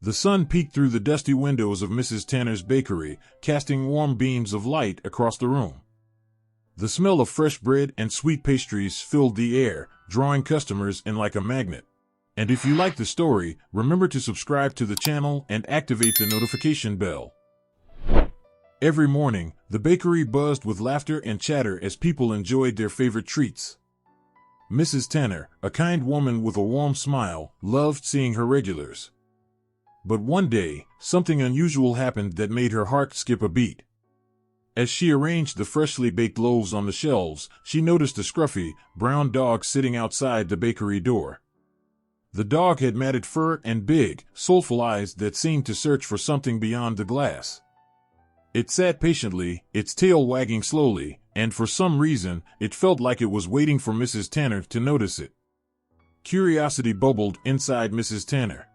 The sun peeked through the dusty windows of Mrs. Tanner's bakery, casting warm beams of light across the room. The smell of fresh bread and sweet pastries filled the air, drawing customers in like a magnet. And if you like the story, remember to subscribe to the channel and activate the notification bell. Every morning, the bakery buzzed with laughter and chatter as people enjoyed their favorite treats. Mrs. Tanner, a kind woman with a warm smile, loved seeing her regulars. But one day, something unusual happened that made her heart skip a beat. As she arranged the freshly baked loaves on the shelves, she noticed a scruffy, brown dog sitting outside the bakery door. The dog had matted fur and big, soulful eyes that seemed to search for something beyond the glass. It sat patiently, its tail wagging slowly, and for some reason, it felt like it was waiting for Mrs. Tanner to notice it. Curiosity bubbled inside Mrs. Tanner.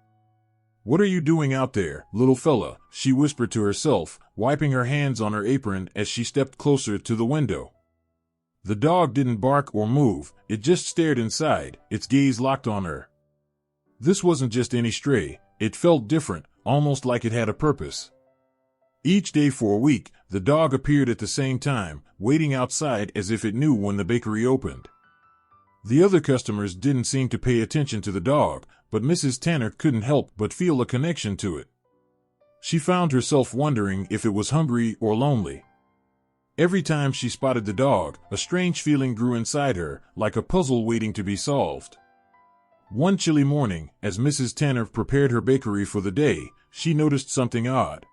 "What are you doing out there, little fella?" she whispered to herself, wiping her hands on her apron as she stepped closer to the window. The dog didn't bark or move, it just stared inside, its gaze locked on her. This wasn't just any stray, it felt different, almost like it had a purpose. Each day for a week, the dog appeared at the same time, waiting outside as if it knew when the bakery opened. The other customers didn't seem to pay attention to the dog, but Mrs. Tanner couldn't help but feel a connection to it. She found herself wondering if it was hungry or lonely. Every time she spotted the dog, a strange feeling grew inside her, like a puzzle waiting to be solved. One chilly morning, as Mrs. Tanner prepared her bakery for the day, she noticed something odd.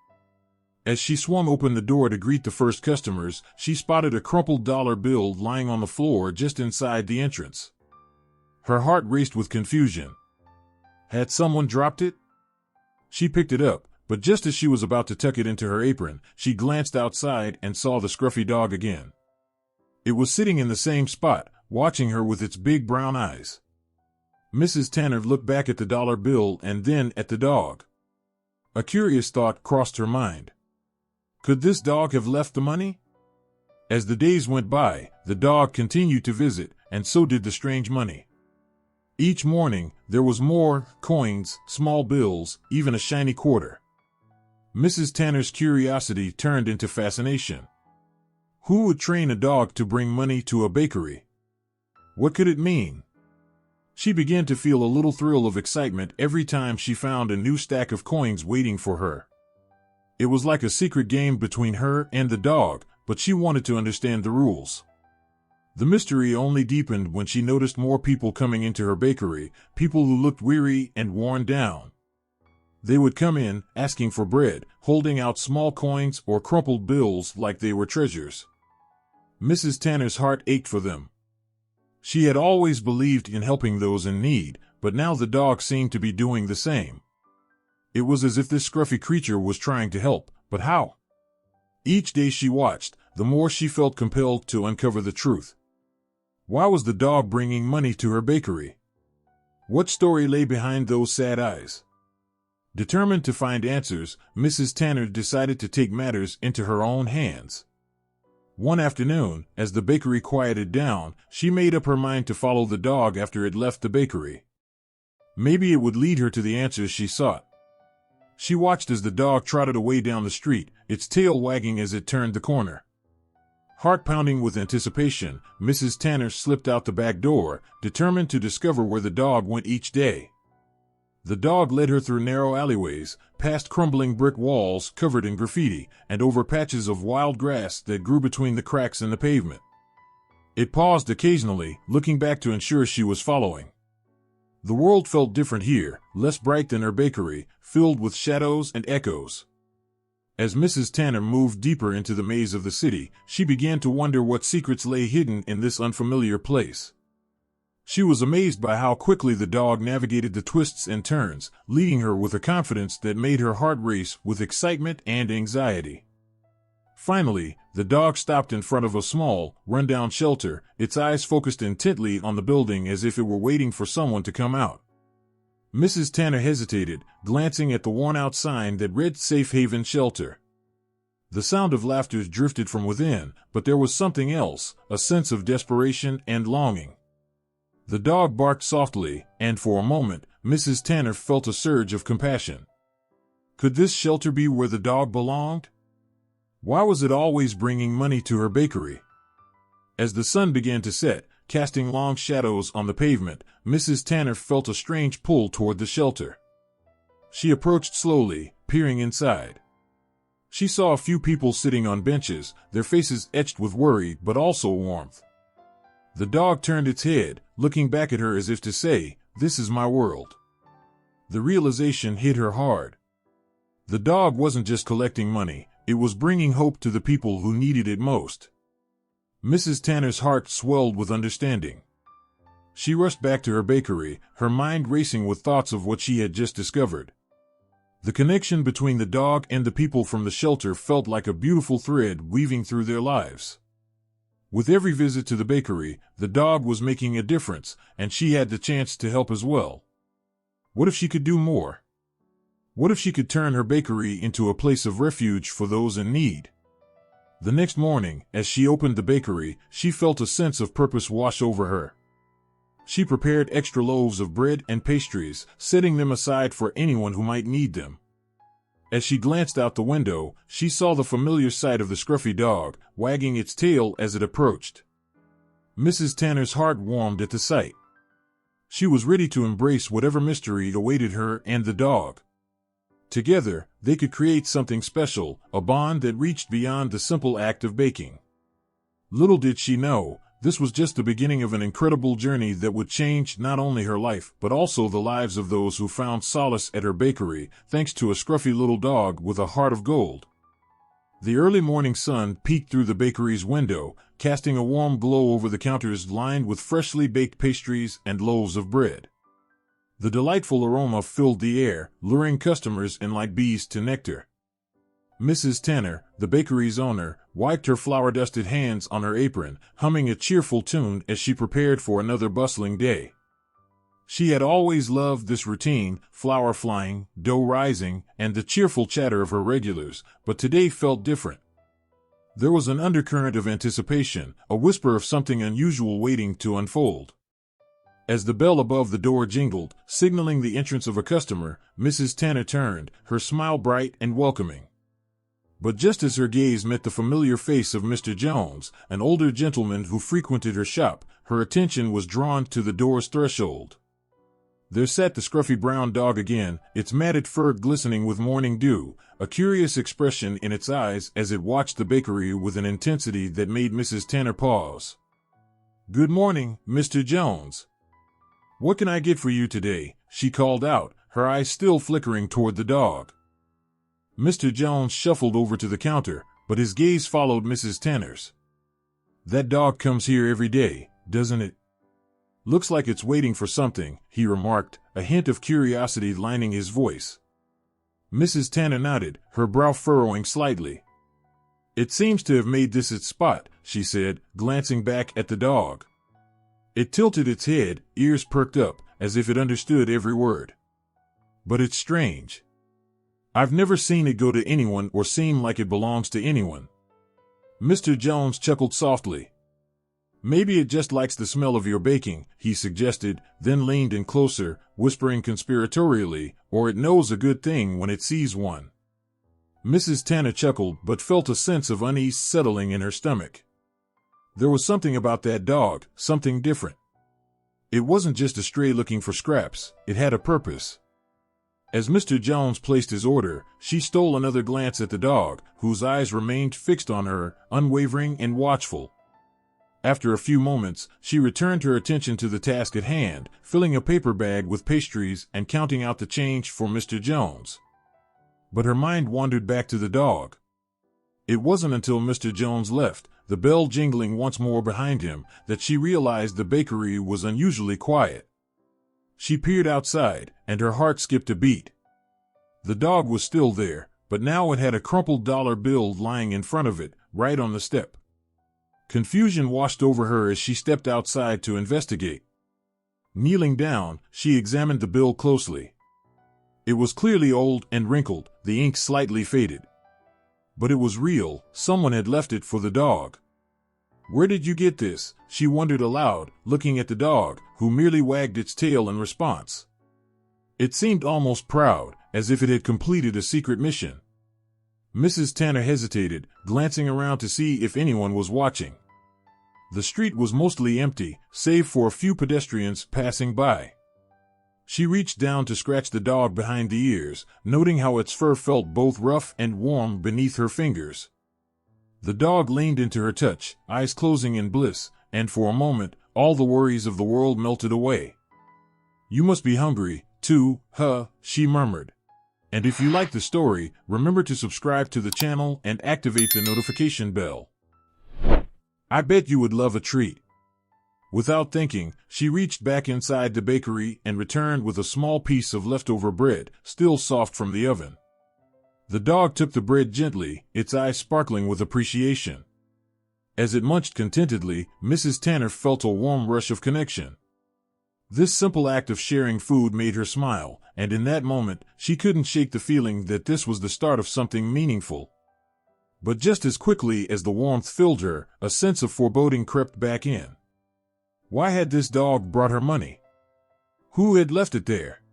As she swung open the door to greet the first customers, she spotted a crumpled dollar bill lying on the floor just inside the entrance. Her heart raced with confusion. Had someone dropped it? She picked it up, but just as she was about to tuck it into her apron, she glanced outside and saw the scruffy dog again. It was sitting in the same spot, watching her with its big brown eyes. Mrs. Tanner looked back at the dollar bill and then at the dog. A curious thought crossed her mind. Could this dog have left the money? As the days went by, the dog continued to visit, and so did the strange money. Each morning, there was more coins, small bills, even a shiny quarter. Mrs. Tanner's curiosity turned into fascination. Who would train a dog to bring money to a bakery? What could it mean? She began to feel a little thrill of excitement every time she found a new stack of coins waiting for her. It was like a secret game between her and the dog, but she wanted to understand the rules. The mystery only deepened when she noticed more people coming into her bakery, people who looked weary and worn down. They would come in, asking for bread, holding out small coins or crumpled bills like they were treasures. Mrs. Tanner's heart ached for them. She had always believed in helping those in need, but now the dog seemed to be doing the same. It was as if this scruffy creature was trying to help, but how? Each day she watched, the more she felt compelled to uncover the truth. Why was the dog bringing money to her bakery? What story lay behind those sad eyes? Determined to find answers, Mrs. Tanner decided to take matters into her own hands. One afternoon, as the bakery quieted down, she made up her mind to follow the dog after it left the bakery. Maybe it would lead her to the answers she sought. She watched as the dog trotted away down the street, its tail wagging as it turned the corner. Heart pounding with anticipation, Mrs. Tanner slipped out the back door, determined to discover where the dog went each day. The dog led her through narrow alleyways, past crumbling brick walls covered in graffiti, and over patches of wild grass that grew between the cracks in the pavement. It paused occasionally, looking back to ensure she was following. The world felt different here, less bright than her bakery, filled with shadows and echoes. As Mrs. Tanner moved deeper into the maze of the city, she began to wonder what secrets lay hidden in this unfamiliar place. She was amazed by how quickly the dog navigated the twists and turns, leading her with a confidence that made her heart race with excitement and anxiety. Finally, the dog stopped in front of a small, run-down shelter, its eyes focused intently on the building as if it were waiting for someone to come out. Mrs. Tanner hesitated, glancing at the worn-out sign that read Safe Haven Shelter. The sound of laughter drifted from within, but there was something else, a sense of desperation and longing. The dog barked softly, and for a moment, Mrs. Tanner felt a surge of compassion. Could this shelter be where the dog belonged? Why was it always bringing money to her bakery? As the sun began to set, casting long shadows on the pavement, Mrs. Tanner felt a strange pull toward the shelter. She approached slowly, peering inside. She saw a few people sitting on benches, their faces etched with worry but also warmth. The dog turned its head, looking back at her as if to say, "This is my world." The realization hit her hard. The dog wasn't just collecting money, it was bringing hope to the people who needed it most. Mrs. Tanner's heart swelled with understanding. She rushed back to her bakery, her mind racing with thoughts of what she had just discovered. The connection between the dog and the people from the shelter felt like a beautiful thread weaving through their lives. With every visit to the bakery, the dog was making a difference, and she had the chance to help as well. What if she could do more? What if she could turn her bakery into a place of refuge for those in need? The next morning, as she opened the bakery, she felt a sense of purpose wash over her. She prepared extra loaves of bread and pastries, setting them aside for anyone who might need them. As she glanced out the window, she saw the familiar sight of the scruffy dog, wagging its tail as it approached. Mrs. Tanner's heart warmed at the sight. She was ready to embrace whatever mystery awaited her and the dog. Together, they could create something special, a bond that reached beyond the simple act of baking. Little did she know, this was just the beginning of an incredible journey that would change not only her life but also the lives of those who found solace at her bakery, thanks to a scruffy little dog with a heart of gold. The early morning sun peeked through the bakery's window, casting a warm glow over the counters lined with freshly baked pastries and loaves of bread. The delightful aroma filled the air, luring customers in like bees to nectar. Mrs. Tanner, the bakery's owner, wiped her flour-dusted hands on her apron, humming a cheerful tune as she prepared for another bustling day. She had always loved this routine, flour flying, dough rising, and the cheerful chatter of her regulars, but today felt different. There was an undercurrent of anticipation, a whisper of something unusual waiting to unfold. As the bell above the door jingled, signaling the entrance of a customer, Mrs. Tanner turned, her smile bright and welcoming. But just as her gaze met the familiar face of Mr. Jones, an older gentleman who frequented her shop, her attention was drawn to the door's threshold. There sat the scruffy brown dog again, its matted fur glistening with morning dew, a curious expression in its eyes as it watched the bakery with an intensity that made Mrs. Tanner pause. "Good morning, Mr. Jones. What can I get for you today?" she called out, her eyes still flickering toward the dog. Mr. Jones shuffled over to the counter, but his gaze followed Mrs. Tanner's. "That dog comes here every day, doesn't it? Looks like it's waiting for something," he remarked, a hint of curiosity lining his voice. Mrs. Tanner nodded, her brow furrowing slightly. "It seems to have made this its spot," she said, glancing back at the dog. It tilted its head, ears perked up, as if it understood every word. "But it's strange. I've never seen it go to anyone or seem like it belongs to anyone." Mr. Jones chuckled softly. "Maybe it just likes the smell of your baking," he suggested, then leaned in closer, whispering conspiratorially, "or it knows a good thing when it sees one." Mrs. Tanner chuckled but felt a sense of unease settling in her stomach. There was something about that dog, something different. It wasn't just a stray looking for scraps, it had a purpose. As Mr. Jones placed his order, she stole another glance at the dog, whose eyes remained fixed on her, unwavering and watchful. After a few moments, she returned her attention to the task at hand, filling a paper bag with pastries and counting out the change for Mr. Jones. But her mind wandered back to the dog. It wasn't until Mr. Jones left, the bell jingling once more behind him, that she realized the bakery was unusually quiet. She peered outside, and her heart skipped a beat. The dog was still there, but now it had a crumpled dollar bill lying in front of it, right on the step. Confusion washed over her as she stepped outside to investigate. Kneeling down, she examined the bill closely. It was clearly old and wrinkled, the ink slightly faded. But it was real, someone had left it for the dog. "Where did you get this?" she wondered aloud, looking at the dog, who merely wagged its tail in response. It seemed almost proud, as if it had completed a secret mission. Mrs. Tanner hesitated, glancing around to see if anyone was watching. The street was mostly empty, save for a few pedestrians passing by. She reached down to scratch the dog behind the ears, noting how its fur felt both rough and warm beneath her fingers. The dog leaned into her touch, eyes closing in bliss, and for a moment, all the worries of the world melted away. "You must be hungry, too, huh?" she murmured. "And if you like the story, remember to subscribe to the channel and activate the notification bell. I bet you would love a treat." Without thinking, she reached back inside the bakery and returned with a small piece of leftover bread, still soft from the oven. The dog took the bread gently, its eyes sparkling with appreciation. As it munched contentedly, Mrs. Tanner felt a warm rush of connection. This simple act of sharing food made her smile, and in that moment, she couldn't shake the feeling that this was the start of something meaningful. But just as quickly as the warmth filled her, a sense of foreboding crept back in. Why had this dog brought her money? Who had left it there?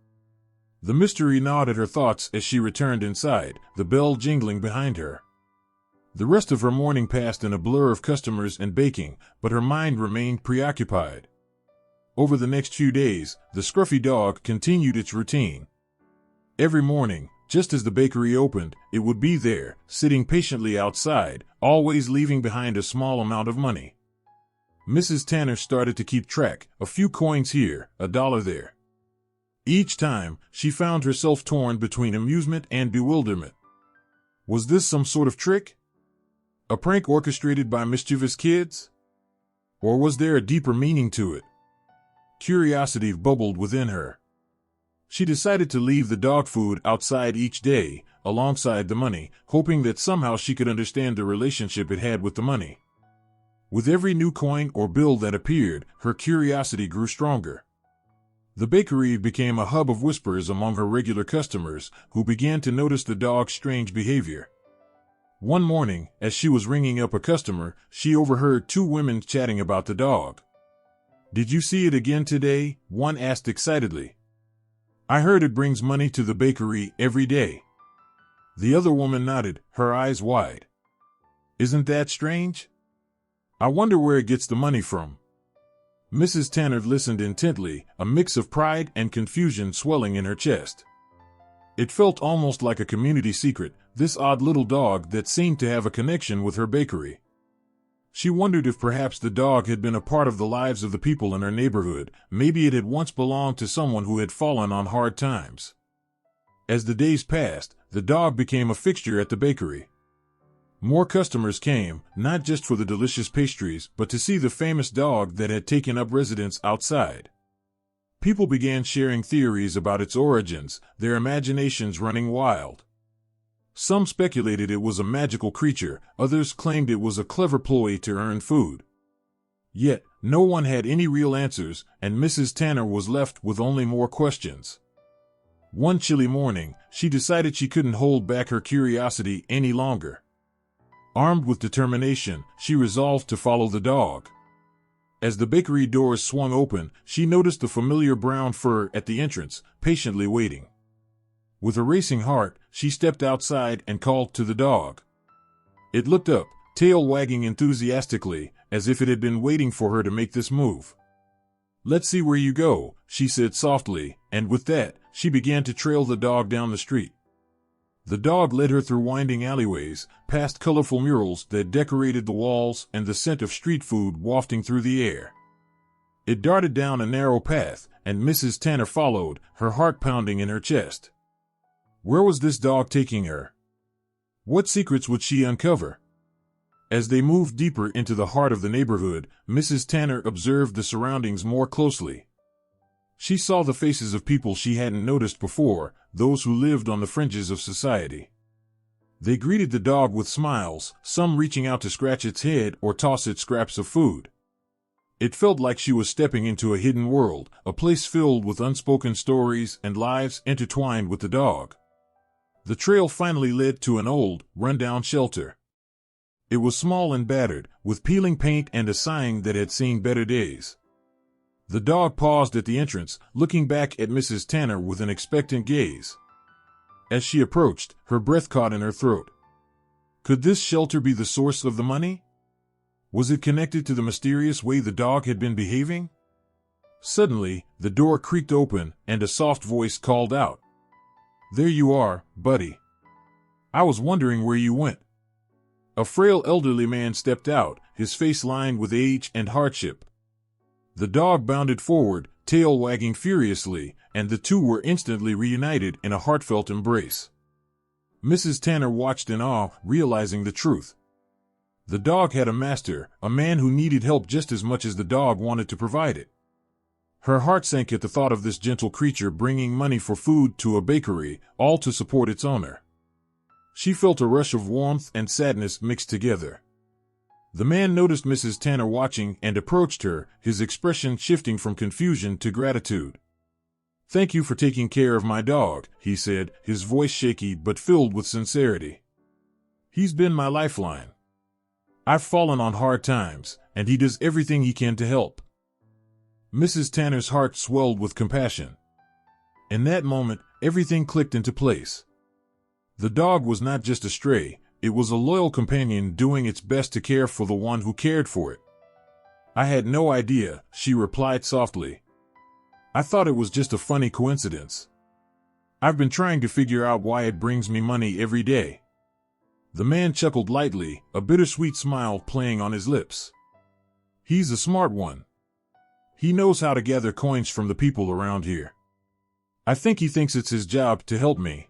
The mystery gnawed at her thoughts as she returned inside, the bell jingling behind her. The rest of her morning passed in a blur of customers and baking, but her mind remained preoccupied. Over the next few days, the scruffy dog continued its routine. Every morning, just as the bakery opened, it would be there, sitting patiently outside, always leaving behind a small amount of money. Mrs. Tanner started to keep track, a few coins here, a dollar there. Each time, she found herself torn between amusement and bewilderment. Was this some sort of trick? A prank orchestrated by mischievous kids? Or was there a deeper meaning to it? Curiosity bubbled within her. She decided to leave the dog food outside each day, alongside the money, hoping that somehow she could understand the relationship it had with the money. With every new coin or bill that appeared, her curiosity grew stronger. The bakery became a hub of whispers among her regular customers, who began to notice the dog's strange behavior. One morning, as she was ringing up a customer, she overheard two women chatting about the dog. "Did you see it again today?" one asked excitedly. "I heard it brings money to the bakery every day." The other woman nodded, her eyes wide. "Isn't that strange? I wonder where it gets the money from." Mrs. Tanner listened intently, a mix of pride and confusion swelling in her chest. It felt almost like a community secret, this odd little dog that seemed to have a connection with her bakery. She wondered if perhaps the dog had been a part of the lives of the people in her neighborhood. Maybe it had once belonged to someone who had fallen on hard times. As the days passed, the dog became a fixture at the bakery. More customers came, not just for the delicious pastries, but to see the famous dog that had taken up residence outside. People began sharing theories about its origins, their imaginations running wild. Some speculated it was a magical creature, others claimed it was a clever ploy to earn food. Yet, no one had any real answers, and Mrs. Tanner was left with only more questions. One chilly morning, she decided she couldn't hold back her curiosity any longer. Armed with determination, she resolved to follow the dog. As the bakery doors swung open, she noticed the familiar brown fur at the entrance, patiently waiting. With a racing heart, she stepped outside and called to the dog. It looked up, tail wagging enthusiastically, as if it had been waiting for her to make this move. "Let's see where you go," she said softly, and with that, she began to trail the dog down the street. The dog led her through winding alleyways, past colorful murals that decorated the walls and the scent of street food wafting through the air. It darted down a narrow path, and Mrs. Tanner followed, her heart pounding in her chest. Where was this dog taking her? What secrets would she uncover? As they moved deeper into the heart of the neighborhood, Mrs. Tanner observed the surroundings more closely. She saw the faces of people she hadn't noticed before, those who lived on the fringes of society. They greeted the dog with smiles, some reaching out to scratch its head or toss it scraps of food. It felt like she was stepping into a hidden world, a place filled with unspoken stories and lives intertwined with the dog. The trail finally led to an old, run-down shelter. It was small and battered, with peeling paint and a sign that had seen better days. The dog paused at the entrance, looking back at Mrs. Tanner with an expectant gaze. As she approached, her breath caught in her throat. Could this shelter be the source of the money? Was it connected to the mysterious way the dog had been behaving? Suddenly, the door creaked open and a soft voice called out. "There you are, buddy. I was wondering where you went." A frail elderly man stepped out, his face lined with age and hardship. The dog bounded forward, tail wagging furiously, and the two were instantly reunited in a heartfelt embrace. Mrs. Tanner watched in awe, realizing the truth. The dog had a master, a man who needed help just as much as the dog wanted to provide it. Her heart sank at the thought of this gentle creature bringing money for food to a bakery, all to support its owner. She felt a rush of warmth and sadness mixed together. The man noticed Mrs. Tanner watching and approached her, his expression shifting from confusion to gratitude. "Thank you for taking care of my dog," he said, his voice shaky but filled with sincerity. "He's been my lifeline. I've fallen on hard times, and he does everything he can to help." Mrs. Tanner's heart swelled with compassion. In that moment, everything clicked into place. The dog was not just a stray, it was a loyal companion doing its best to care for the one who cared for it. "I had no idea," she replied softly. "I thought it was just a funny coincidence. I've been trying to figure out why it brings me money every day." The man chuckled lightly, a bittersweet smile playing on his lips. "He's a smart one. He knows how to gather coins from the people around here. I think he thinks it's his job to help me."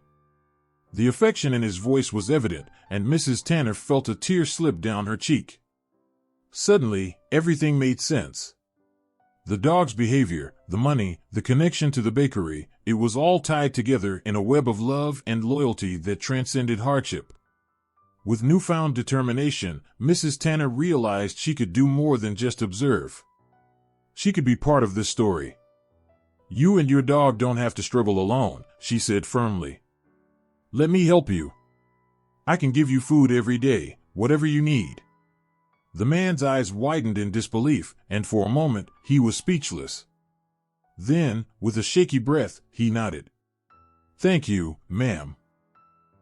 The affection in his voice was evident, and Mrs. Tanner felt a tear slip down her cheek. Suddenly, everything made sense. The dog's behavior, the money, the connection to the bakery, it was all tied together in a web of love and loyalty that transcended hardship. With newfound determination, Mrs. Tanner realized she could do more than just observe. She could be part of this story. "You and your dog don't have to struggle alone," she said firmly. "Let me help you. I can give you food every day, whatever you need." The man's eyes widened in disbelief, and for a moment, he was speechless. Then, with a shaky breath, he nodded. "Thank you, ma'am.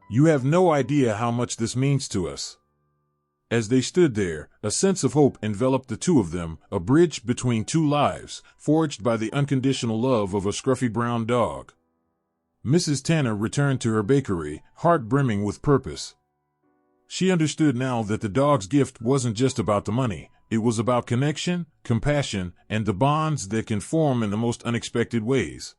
You have no idea how much this means to us." As they stood there, a sense of hope enveloped the two of them, a bridge between two lives, forged by the unconditional love of a scruffy brown dog. Mrs. Tanner returned to her bakery, heart brimming with purpose. She understood now that the dog's gift wasn't just about the money, it was about connection, compassion, and the bonds that can form in the most unexpected ways.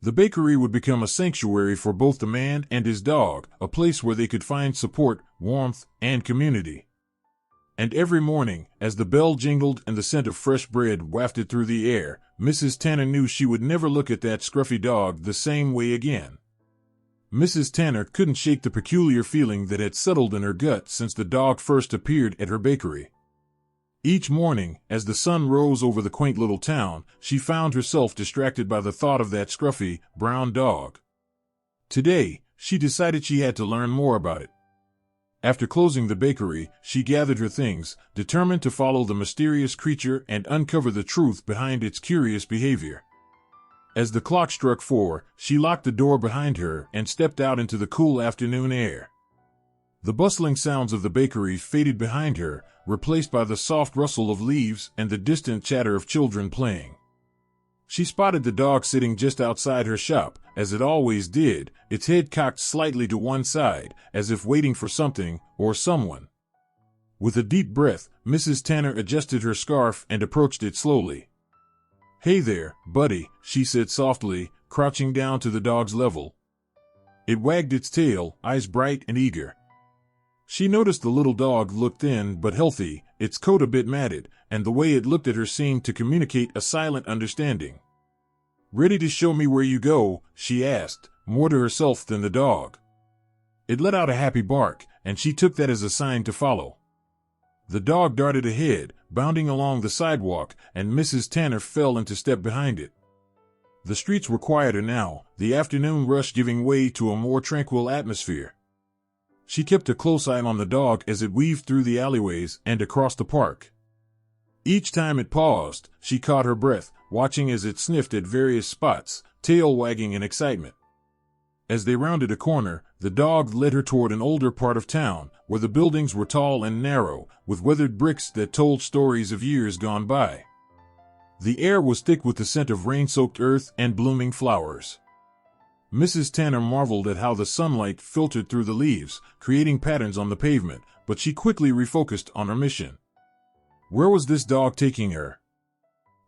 The bakery would become a sanctuary for both the man and his dog, a place where they could find support, warmth, and community. And every morning, as the bell jingled and the scent of fresh bread wafted through the air, Mrs. Tanner knew she would never look at that scruffy dog the same way again. Mrs. Tanner couldn't shake the peculiar feeling that had settled in her gut since the dog first appeared at her bakery. Each morning, as the sun rose over the quaint little town, she found herself distracted by the thought of that scruffy, brown dog. Today, she decided she had to learn more about it. After closing the bakery, she gathered her things, determined to follow the mysterious creature and uncover the truth behind its curious behavior. As the clock struck 4, she locked the door behind her and stepped out into the cool afternoon air. The bustling sounds of the bakery faded behind her, replaced by the soft rustle of leaves and the distant chatter of children playing. She spotted the dog sitting just outside her shop, as it always did, its head cocked slightly to one side, as if waiting for something or someone. With a deep breath, Mrs. Tanner adjusted her scarf and approached it slowly. "Hey there, buddy," she said softly, crouching down to the dog's level. It wagged its tail, eyes bright and eager. She noticed the little dog looked thin but healthy, its coat a bit matted, and the way it looked at her seemed to communicate a silent understanding. "Ready to show me where you go?" she asked, more to herself than the dog. It let out a happy bark, and she took that as a sign to follow. The dog darted ahead, bounding along the sidewalk, and Mrs. Tanner fell into step behind it. The streets were quieter now, the afternoon rush giving way to a more tranquil atmosphere. She kept a close eye on the dog as it weaved through the alleyways and across the park. Each time it paused, she caught her breath, watching as it sniffed at various spots, tail wagging in excitement. As they rounded a corner, the dog led her toward an older part of town, where the buildings were tall and narrow, with weathered bricks that told stories of years gone by. The air was thick with the scent of rain-soaked earth and blooming flowers. Mrs. Tanner marveled at how the sunlight filtered through the leaves, creating patterns on the pavement, but she quickly refocused on her mission. Where was this dog taking her?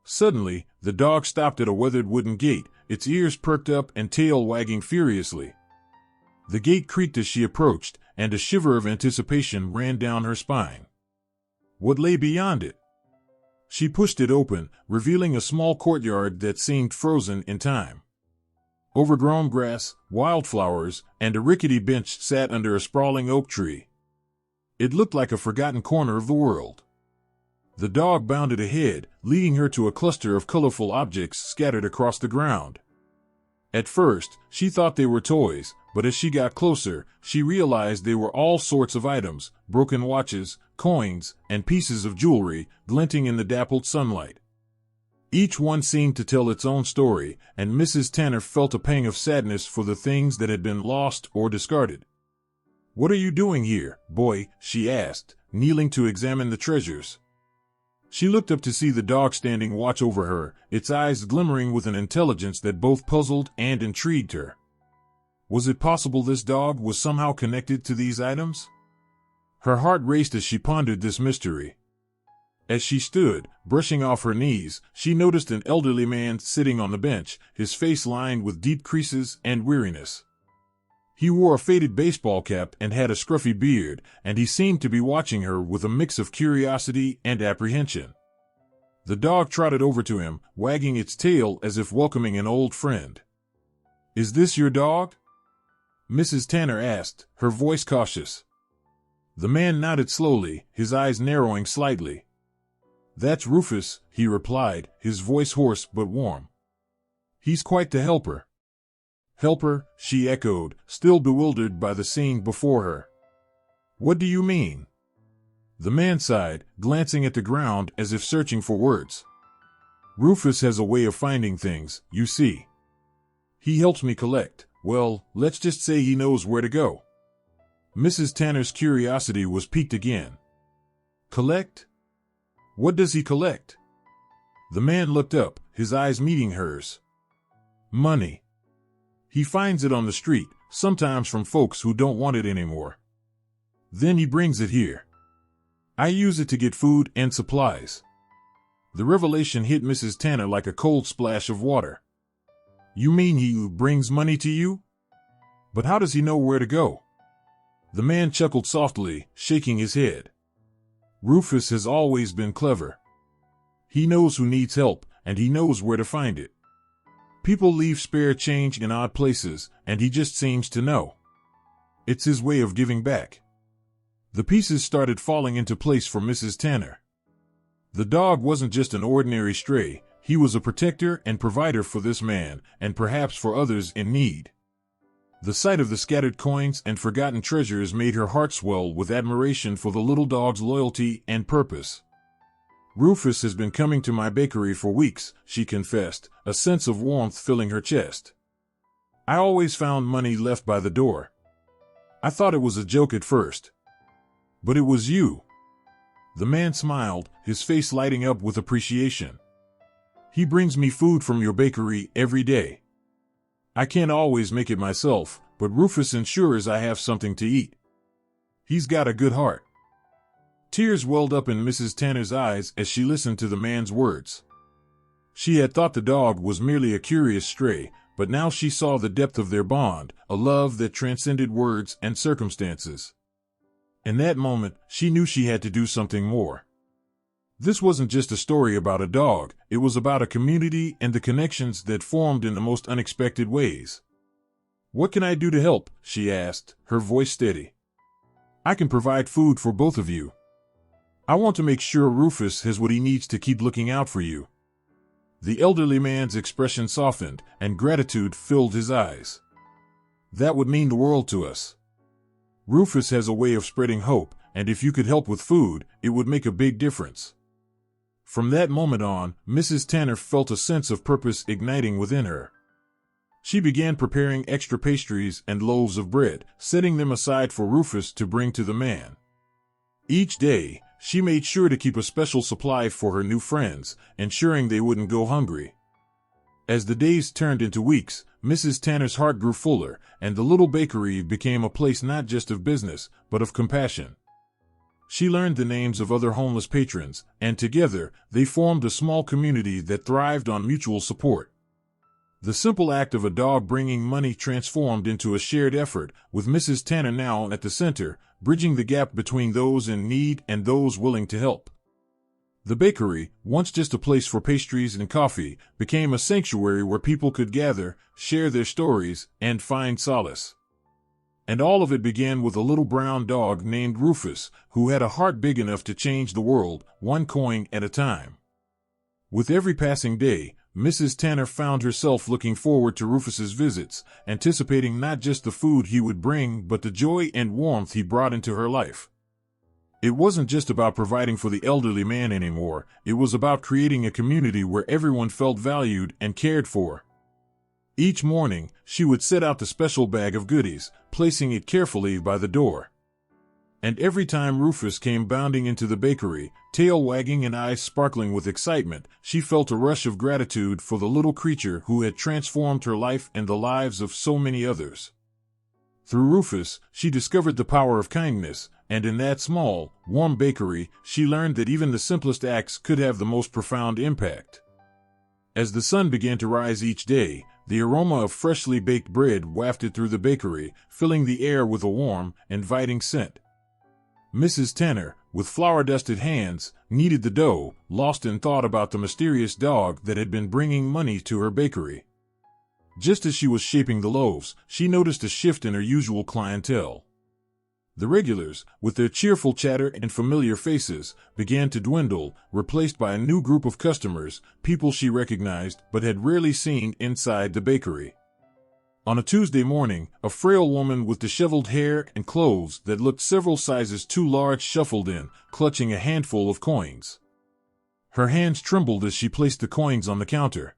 Suddenly, the dog stopped at a weathered wooden gate, its ears perked up and tail wagging furiously. The gate creaked as she approached, and a shiver of anticipation ran down her spine. What lay beyond it? She pushed it open, revealing a small courtyard that seemed frozen in time. Overgrown grass, wildflowers, and a rickety bench sat under a sprawling oak tree. It looked like a forgotten corner of the world. The dog bounded ahead, leading her to a cluster of colorful objects scattered across the ground. At first, she thought they were toys, but as she got closer, she realized they were all sorts of items, broken watches, coins, and pieces of jewelry, glinting in the dappled sunlight. Each one seemed to tell its own story, and Mrs. Tanner felt a pang of sadness for the things that had been lost or discarded. "What are you doing here, boy?" she asked, kneeling to examine the treasures. She looked up to see the dog standing watch over her, its eyes glimmering with an intelligence that both puzzled and intrigued her. Was it possible this dog was somehow connected to these items? Her heart raced as she pondered this mystery. As she stood, brushing off her knees, she noticed an elderly man sitting on the bench, his face lined with deep creases and weariness. He wore a faded baseball cap and had a scruffy beard, and he seemed to be watching her with a mix of curiosity and apprehension. The dog trotted over to him, wagging its tail as if welcoming an old friend. "Is this your dog?" Mrs. Tanner asked, her voice cautious. The man nodded slowly, his eyes narrowing slightly. "That's Rufus," he replied, his voice hoarse but warm. "He's quite the helper." "Helper?" she echoed, still bewildered by the scene before her. "What do you mean?" The man sighed, glancing at the ground as if searching for words. "Rufus has a way of finding things, you see. He helps me collect. Well, let's just say he knows where to go." Mrs. Tanner's curiosity was piqued again. "Collect? What does he collect?" The man looked up, his eyes meeting hers. "Money. He finds it on the street, sometimes from folks who don't want it anymore. Then he brings it here. I use it to get food and supplies." The revelation hit Mrs. Tanner like a cold splash of water. "You mean he brings money to you? But how does he know where to go?" The man chuckled softly, shaking his head. "Rufus has always been clever. He knows who needs help, and he knows where to find it. People leave spare change in odd places, and he just seems to know. It's his way of giving back." The pieces started falling into place for Mrs. Tanner. The dog wasn't just an ordinary stray, he was a protector and provider for this man, and perhaps for others in need. The sight of the scattered coins and forgotten treasures made her heart swell with admiration for the little dog's loyalty and purpose. "Rufus has been coming to my bakery for weeks," she confessed, a sense of warmth filling her chest. "I always found money left by the door. I thought it was a joke at first. But it was you." The man smiled, his face lighting up with appreciation. "He brings me food from your bakery every day. I can't always make it myself, but Rufus ensures I have something to eat. He's got a good heart." Tears welled up in Mrs. Tanner's eyes as she listened to the man's words. She had thought the dog was merely a curious stray, but now she saw the depth of their bond, a love that transcended words and circumstances. In that moment, she knew she had to do something more. This wasn't just a story about a dog, it was about a community and the connections that formed in the most unexpected ways. "What can I do to help?" she asked, her voice steady. "I can provide food for both of you. I want to make sure Rufus has what he needs to keep looking out for you." The elderly man's expression softened, and gratitude filled his eyes. "That would mean the world to us. Rufus has a way of spreading hope, and if you could help with food, it would make a big difference." From that moment on, Mrs. Tanner felt a sense of purpose igniting within her. She began preparing extra pastries and loaves of bread, setting them aside for Rufus to bring to the man. Each day, she made sure to keep a special supply for her new friends, ensuring they wouldn't go hungry. As the days turned into weeks, Mrs. Tanner's heart grew fuller, and the little bakery became a place not just of business, but of compassion. She learned the names of other homeless patrons, and together, they formed a small community that thrived on mutual support. The simple act of a dog bringing money transformed into a shared effort, with Mrs. Tanner now at the center, bridging the gap between those in need and those willing to help. The bakery, once just a place for pastries and coffee, became a sanctuary where people could gather, share their stories, and find solace. And all of it began with a little brown dog named Rufus, who had a heart big enough to change the world, one coin at a time. With every passing day, Mrs. Tanner found herself looking forward to Rufus's visits, anticipating not just the food he would bring but the joy and warmth he brought into her life. It wasn't just about providing for the elderly man anymore, it was about creating a community where everyone felt valued and cared for. Each morning, she would set out the special bag of goodies, placing it carefully by the door. And every time Rufus came bounding into the bakery, tail wagging and eyes sparkling with excitement, she felt a rush of gratitude for the little creature who had transformed her life and the lives of so many others. Through Rufus, she discovered the power of kindness, and in that small, warm bakery, she learned that even the simplest acts could have the most profound impact. As the sun began to rise each day, the aroma of freshly baked bread wafted through the bakery, filling the air with a warm, inviting scent. Mrs. Tanner, with flour-dusted hands, kneaded the dough, lost in thought about the mysterious dog that had been bringing money to her bakery. Just as she was shaping the loaves, she noticed a shift in her usual clientele. The regulars, with their cheerful chatter and familiar faces, began to dwindle, replaced by a new group of customers, people she recognized but had rarely seen inside the bakery. On a Tuesday morning, a frail woman with disheveled hair and clothes that looked several sizes too large shuffled in, clutching a handful of coins. Her hands trembled as she placed the coins on the counter.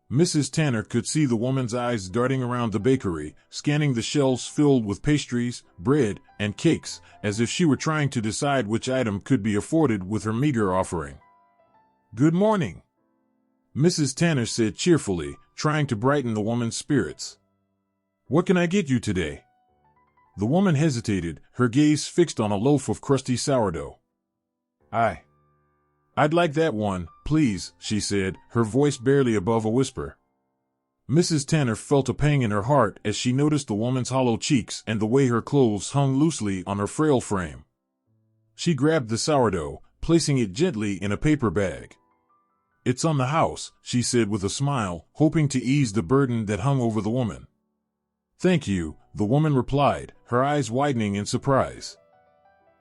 Mrs. Tanner could see the woman's eyes darting around the bakery, scanning the shelves filled with pastries, bread, and cakes, as if she were trying to decide which item could be afforded with her meager offering. "Good morning," Mrs. Tanner said cheerfully, trying to brighten the woman's spirits. "What can I get you today?" The woman hesitated, her gaze fixed on a loaf of crusty sourdough. I'd like that one, please," she said, her voice barely above a whisper. Mrs. Tanner felt a pang in her heart as she noticed the woman's hollow cheeks and the way her clothes hung loosely on her frail frame. She grabbed the sourdough, placing it gently in a paper bag. "It's on the house," she said with a smile, hoping to ease the burden that hung over the woman. "Thank you," the woman replied, her eyes widening in surprise.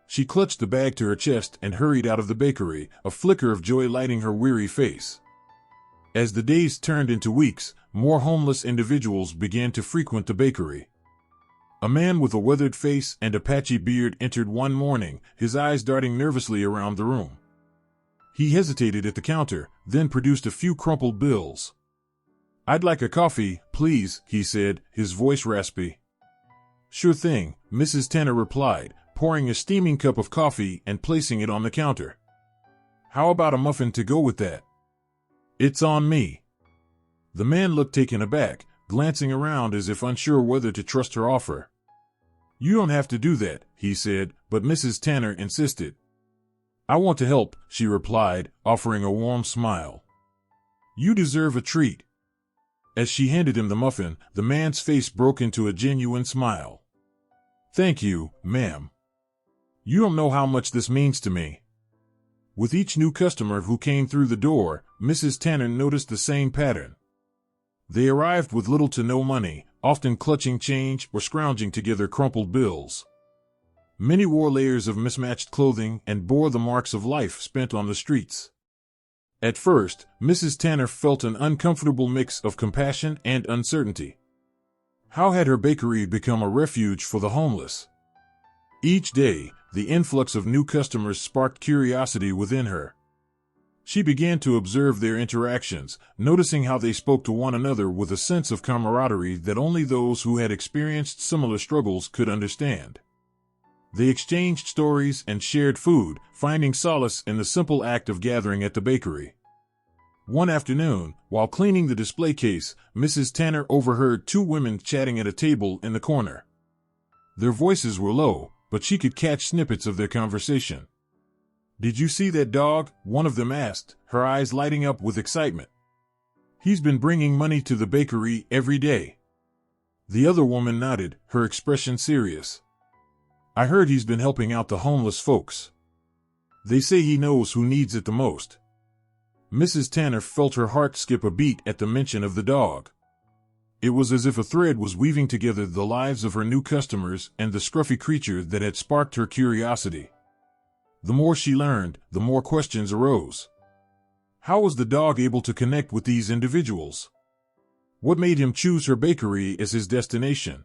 She clutched the bag to her chest and hurried out of the bakery, a flicker of joy lighting her weary face. As the days turned into weeks, more homeless individuals began to frequent the bakery. A man with a weathered face and a patchy beard entered one morning, his eyes darting nervously around the room. He hesitated at the counter, then produced a few crumpled bills. "I'd like a coffee, please," he said, his voice raspy. "Sure thing," Mrs. Tanner replied, pouring a steaming cup of coffee and placing it on the counter. "How about a muffin to go with that?" "It's on me." The man looked taken aback, glancing around as if unsure whether to trust her offer. "You don't have to do that," he said, but Mrs. Tanner insisted. "I want to help," she replied, offering a warm smile. "You deserve a treat." As she handed him the muffin, the man's face broke into a genuine smile. "Thank you, ma'am. You don't know how much this means to me." With each new customer who came through the door, Mrs. Tanner noticed the same pattern. They arrived with little to no money, often clutching change or scrounging together crumpled bills. Many wore layers of mismatched clothing and bore the marks of life spent on the streets. At first, Mrs. Tanner felt an uncomfortable mix of compassion and uncertainty. How had her bakery become a refuge for the homeless? Each day, the influx of new customers sparked curiosity within her. She began to observe their interactions, noticing how they spoke to one another with a sense of camaraderie that only those who had experienced similar struggles could understand. They exchanged stories and shared food, finding solace in the simple act of gathering at the bakery. One afternoon, while cleaning the display case, Mrs. Tanner overheard two women chatting at a table in the corner. Their voices were low, but she could catch snippets of their conversation. "Did you see that dog?" one of them asked, her eyes lighting up with excitement. "He's been bringing money to the bakery every day." The other woman nodded, her expression serious. "I heard he's been helping out the homeless folks. They say he knows who needs it the most." Mrs. Tanner felt her heart skip a beat at the mention of the dog. It was as if a thread was weaving together the lives of her new customers and the scruffy creature that had sparked her curiosity. The more she learned, the more questions arose. How was the dog able to connect with these individuals? What made him choose her bakery as his destination?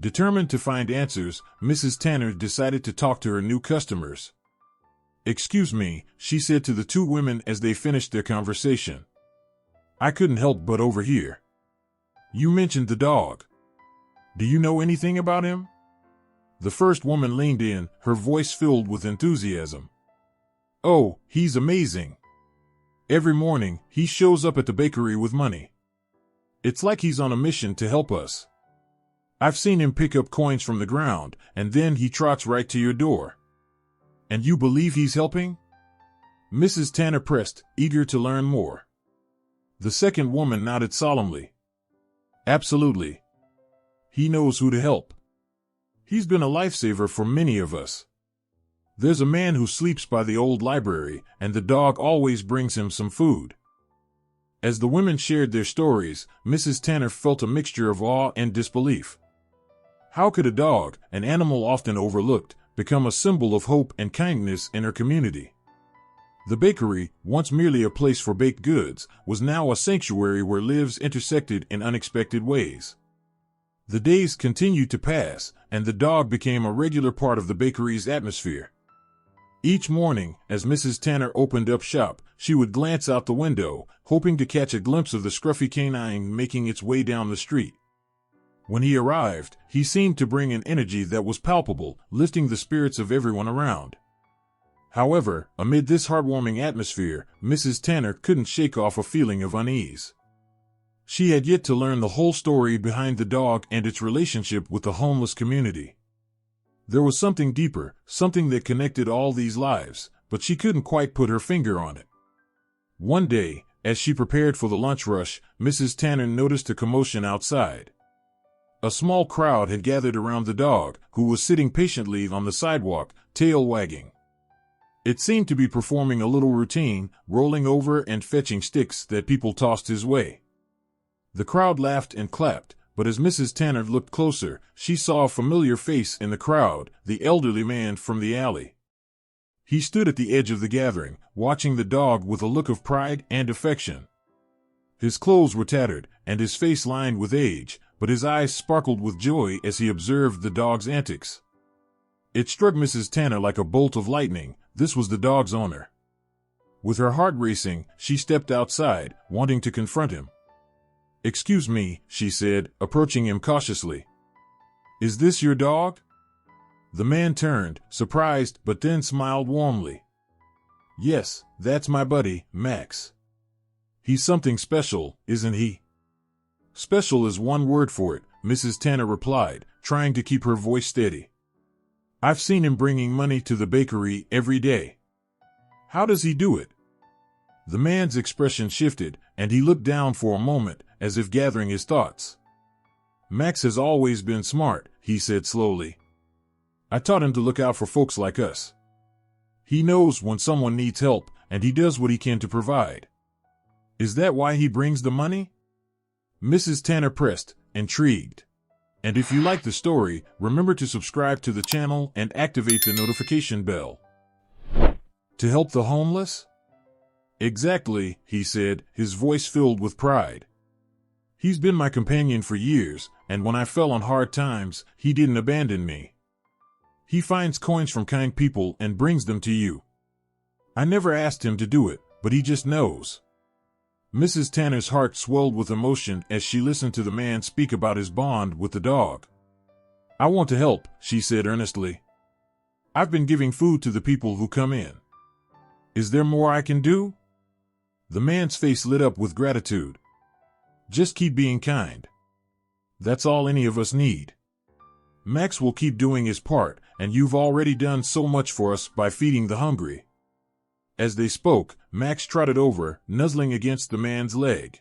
Determined to find answers, Mrs. Tanner decided to talk to her new customers. "Excuse me," she said to the two women as they finished their conversation. "I couldn't help but overhear. You mentioned the dog. Do you know anything about him?" The first woman leaned in, her voice filled with enthusiasm. "Oh, he's amazing. Every morning, he shows up at the bakery with money. It's like he's on a mission to help us. I've seen him pick up coins from the ground, and then he trots right to your door." "And you believe he's helping?" Mrs. Tanner pressed, eager to learn more. The second woman nodded solemnly. "Absolutely. He knows who to help. He's been a lifesaver for many of us. There's a man who sleeps by the old library, and the dog always brings him some food." As the women shared their stories, Mrs. Tanner felt a mixture of awe and disbelief. How could a dog, an animal often overlooked, become a symbol of hope and kindness in her community? The bakery, once merely a place for baked goods, was now a sanctuary where lives intersected in unexpected ways. The days continued to pass, and the dog became a regular part of the bakery's atmosphere. Each morning, as Mrs. Tanner opened up shop, she would glance out the window, hoping to catch a glimpse of the scruffy canine making its way down the street. When he arrived, he seemed to bring an energy that was palpable, lifting the spirits of everyone around. However, amid this heartwarming atmosphere, Mrs. Tanner couldn't shake off a feeling of unease. She had yet to learn the whole story behind the dog and its relationship with the homeless community. There was something deeper, something that connected all these lives, but she couldn't quite put her finger on it. One day, as she prepared for the lunch rush, Mrs. Tanner noticed a commotion outside. A small crowd had gathered around the dog, who was sitting patiently on the sidewalk, tail wagging. It seemed to be performing a little routine, rolling over and fetching sticks that people tossed his way. The crowd laughed and clapped, but as Mrs. Tanner looked closer, she saw a familiar face in the crowd, the elderly man from the alley. He stood at the edge of the gathering, watching the dog with a look of pride and affection. His clothes were tattered, and his face lined with age, but his eyes sparkled with joy as he observed the dog's antics. It struck Mrs. Tanner like a bolt of lightning. This was the dog's owner. With her heart racing, she stepped outside, wanting to confront him. "Excuse me," she said, approaching him cautiously. "Is this your dog?" The man turned, surprised, but then smiled warmly. "Yes, that's my buddy, Max. He's something special, isn't he?" "Special is one word for it," Mrs. Tanner replied, trying to keep her voice steady. "I've seen him bringing money to the bakery every day." "How does he do it?" The man's expression shifted, and he looked down for a moment, as if gathering his thoughts. "Max has always been smart," he said slowly. "I taught him to look out for folks like us. He knows when someone needs help, and he does what he can to provide." "Is that why he brings the money?" Mrs. Tanner pressed, intrigued. And if you like the story, remember to subscribe to the channel and activate the notification bell. To help the homeless? Exactly, he said, his voice filled with pride. He's been my companion for years, and when I fell on hard times, he didn't abandon me. He finds coins from kind people and brings them to you. I never asked him to do it, but he just knows. Mrs. Tanner's heart swelled with emotion as she listened to the man speak about his bond with the dog. "I want to help," she said earnestly. "I've been giving food to the people who come in. Is there more I can do?" The man's face lit up with gratitude. "Just keep being kind. That's all any of us need. Max will keep doing his part, and you've already done so much for us by feeding the hungry." As they spoke, Max trotted over, nuzzling against the man's leg.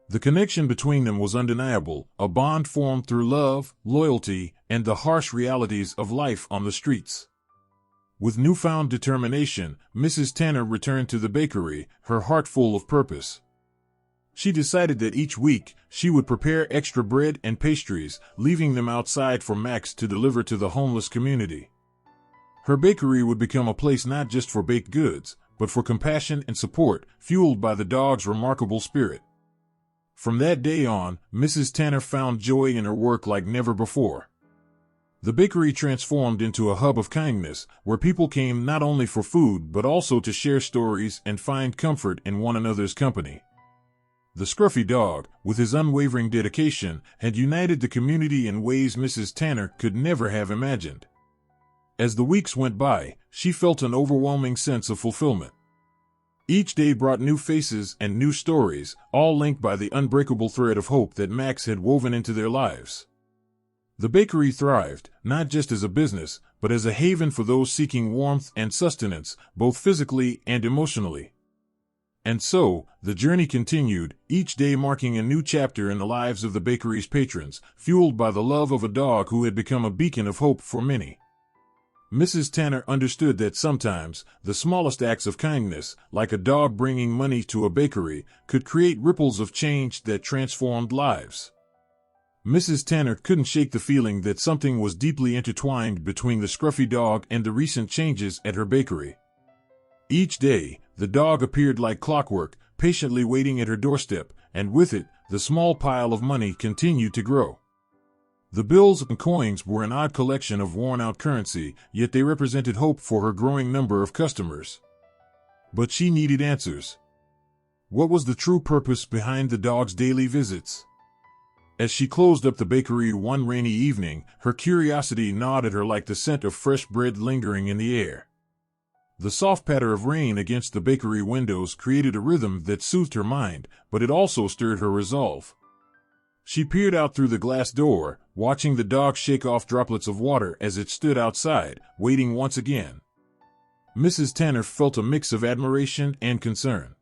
The connection between them was undeniable, a bond formed through love, loyalty, and the harsh realities of life on the streets. With newfound determination, Mrs. Tanner returned to the bakery, her heart full of purpose. She decided that each week, she would prepare extra bread and pastries, leaving them outside for Max to deliver to the homeless community. Her bakery would become a place not just for baked goods, but for compassion and support, fueled by the dog's remarkable spirit. From that day on, Mrs. Tanner found joy in her work like never before. The bakery transformed into a hub of kindness, where people came not only for food but also to share stories and find comfort in one another's company. The scruffy dog, with his unwavering dedication, had united the community in ways Mrs. Tanner could never have imagined. As the weeks went by, she felt an overwhelming sense of fulfillment. Each day brought new faces and new stories, all linked by the unbreakable thread of hope that Max had woven into their lives. The bakery thrived, not just as a business, but as a haven for those seeking warmth and sustenance, both physically and emotionally. And so, the journey continued, each day marking a new chapter in the lives of the bakery's patrons, fueled by the love of a dog who had become a beacon of hope for many. Mrs. Tanner understood that sometimes, the smallest acts of kindness, like a dog bringing money to a bakery, could create ripples of change that transformed lives. Mrs. Tanner couldn't shake the feeling that something was deeply intertwined between the scruffy dog and the recent changes at her bakery. Each day, the dog appeared like clockwork, patiently waiting at her doorstep, and with it, the small pile of money continued to grow. The bills and coins were an odd collection of worn-out currency, yet they represented hope for her growing number of customers. But she needed answers. What was the true purpose behind the dog's daily visits? As she closed up the bakery one rainy evening, her curiosity gnawed at her like the scent of fresh bread lingering in the air. The soft patter of rain against the bakery windows created a rhythm that soothed her mind, but it also stirred her resolve. She peered out through the glass door, watching the dog shake off droplets of water as it stood outside, waiting once again. Mrs. Tanner felt a mix of admiration and concern.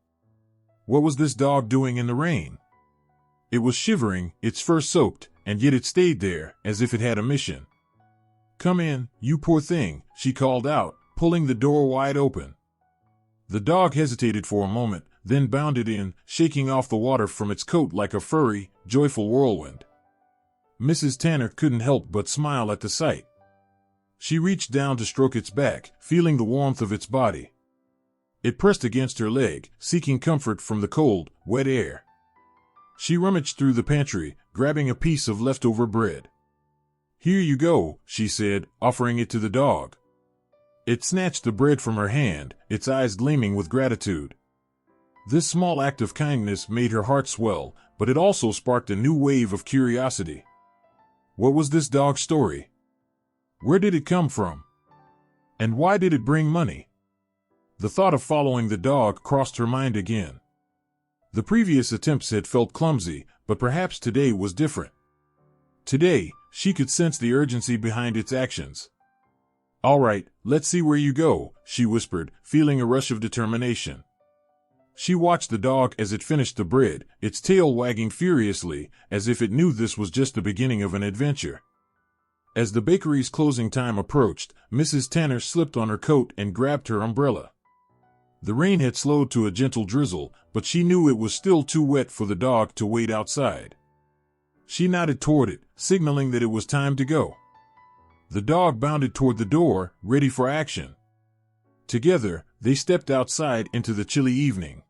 What was this dog doing in the rain? It was shivering, its fur soaked, and yet it stayed there, as if it had a mission. "Come in, you poor thing," she called out, pulling the door wide open. The dog hesitated for a moment, then bounded in, shaking off the water from its coat like a furry, joyful whirlwind. Mrs. Tanner couldn't help but smile at the sight. She reached down to stroke its back, feeling the warmth of its body. It pressed against her leg, seeking comfort from the cold, wet air. She rummaged through the pantry, grabbing a piece of leftover bread. "Here you go," she said, offering it to the dog. It snatched the bread from her hand, its eyes gleaming with gratitude. This small act of kindness made her heart swell, but it also sparked a new wave of curiosity. What was this dog's story? Where did it come from? And why did it bring money? The thought of following the dog crossed her mind again. The previous attempts had felt clumsy, but perhaps today was different. Today, she could sense the urgency behind its actions. "All right, let's see where you go," she whispered, feeling a rush of determination. She watched the dog as it finished the bread, its tail wagging furiously, as if it knew this was just the beginning of an adventure. As the bakery's closing time approached, Mrs. Tanner slipped on her coat and grabbed her umbrella. The rain had slowed to a gentle drizzle, but she knew it was still too wet for the dog to wait outside. She nodded toward it, signaling that it was time to go. The dog bounded toward the door, ready for action. Together, they stepped outside into the chilly evening.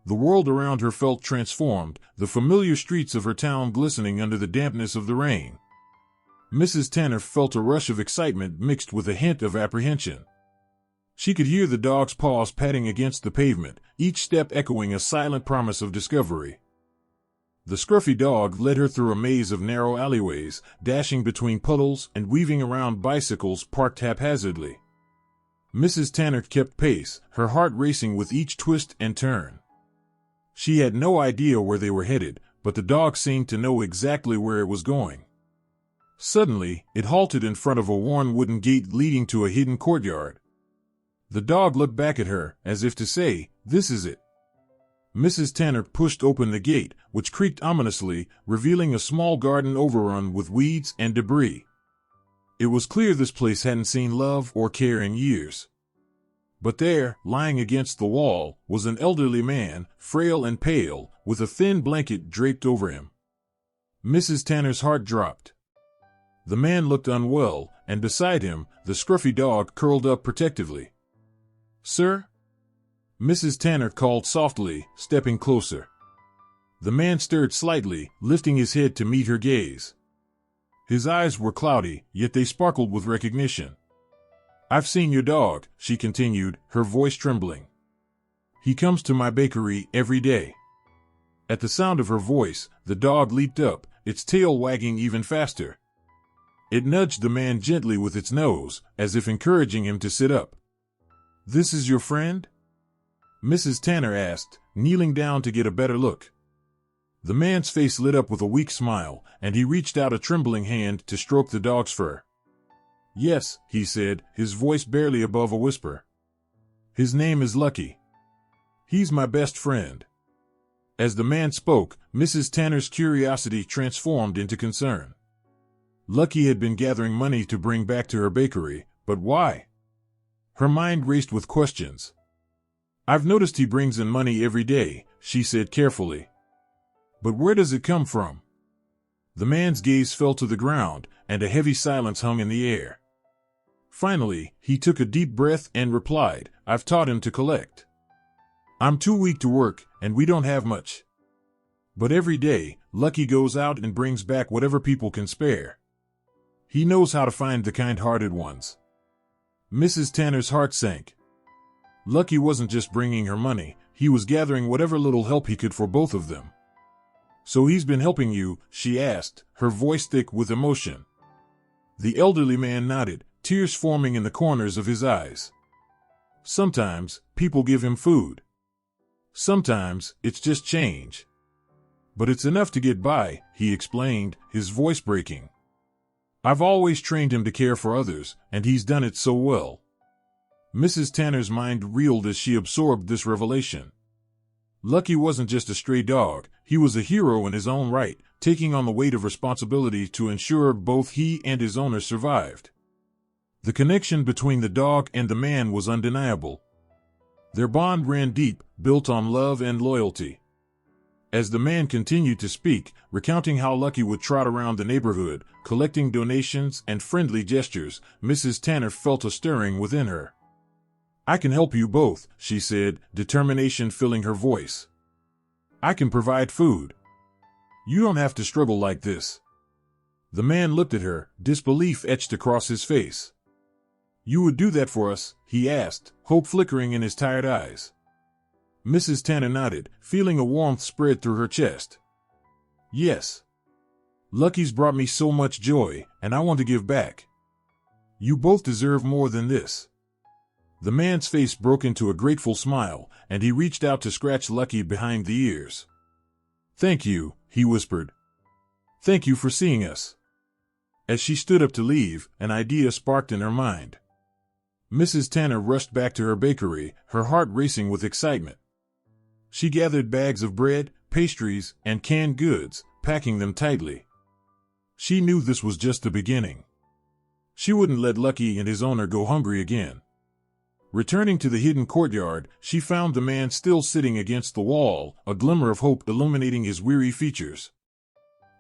The world around her felt transformed, the familiar streets of her town glistening under the dampness of the rain. Mrs. Tanner felt a rush of excitement mixed with a hint of apprehension. She could hear the dog's paws patting against the pavement, each step echoing a silent promise of discovery. The scruffy dog led her through a maze of narrow alleyways, dashing between puddles and weaving around bicycles parked haphazardly. Mrs. Tanner kept pace, her heart racing with each twist and turn. She had no idea where they were headed, but the dog seemed to know exactly where it was going. Suddenly, it halted in front of a worn wooden gate leading to a hidden courtyard. The dog looked back at her, as if to say, "This is it." Mrs. Tanner pushed open the gate, which creaked ominously, revealing a small garden overrun with weeds and debris. It was clear this place hadn't seen love or care in years. But there, lying against the wall, was an elderly man, frail and pale, with a thin blanket draped over him. Mrs. Tanner's heart dropped. The man looked unwell, and beside him, the scruffy dog curled up protectively. "Sir?" Mrs. Tanner called softly, stepping closer. The man stirred slightly, lifting his head to meet her gaze. His eyes were cloudy, yet they sparkled with recognition. "I've seen your dog," she continued, her voice trembling. "He comes to my bakery every day." At the sound of her voice, the dog leaped up, its tail wagging even faster. It nudged the man gently with its nose, as if encouraging him to sit up. "This is your friend?" Mrs. Tanner asked, kneeling down to get a better look. The man's face lit up with a weak smile, and he reached out a trembling hand to stroke the dog's fur. "Yes," he said, his voice barely above a whisper. "His name is Lucky. He's my best friend." As the man spoke, Mrs. Tanner's curiosity transformed into concern. Lucky had been gathering money to bring back to her bakery, but why? Her mind raced with questions. "I've noticed he brings in money every day," she said carefully. "But where does it come from?" The man's gaze fell to the ground, and a heavy silence hung in the air. Finally, he took a deep breath and replied, "I've taught him to collect. I'm too weak to work, and we don't have much. But every day, Lucky goes out and brings back whatever people can spare. He knows how to find the kind-hearted ones." Mrs. Tanner's heart sank. Lucky wasn't just bringing her money, he was gathering whatever little help he could for both of them. "So he's been helping you?" she asked, her voice thick with emotion. The elderly man nodded, tears forming in the corners of his eyes. "Sometimes, people give him food. Sometimes, it's just change. But it's enough to get by," he explained, his voice breaking. "I've always trained him to care for others, and he's done it so well." Mrs. Tanner's mind reeled as she absorbed this revelation. Lucky wasn't just a stray dog, he was a hero in his own right, taking on the weight of responsibility to ensure both he and his owner survived. The connection between the dog and the man was undeniable. Their bond ran deep, built on love and loyalty. As the man continued to speak, recounting how Lucky would trot around the neighborhood, collecting donations and friendly gestures, Mrs. Tanner felt a stirring within her. "I can help you both," she said, determination filling her voice. "I can provide food. You don't have to struggle like this." The man looked at her, disbelief etched across his face. "You would do that for us?" he asked, hope flickering in his tired eyes. Mrs. Tanner nodded, feeling a warmth spread through her chest. "Yes. Lucky's brought me so much joy, and I want to give back. You both deserve more than this." The man's face broke into a grateful smile, and he reached out to scratch Lucky behind the ears. "Thank you," he whispered. "Thank you for seeing us." As she stood up to leave, an idea sparked in her mind. Mrs. Tanner rushed back to her bakery, her heart racing with excitement. She gathered bags of bread, pastries, and canned goods, packing them tightly. She knew this was just the beginning. She wouldn't let Lucky and his owner go hungry again. Returning to the hidden courtyard, she found the man still sitting against the wall, a glimmer of hope illuminating his weary features.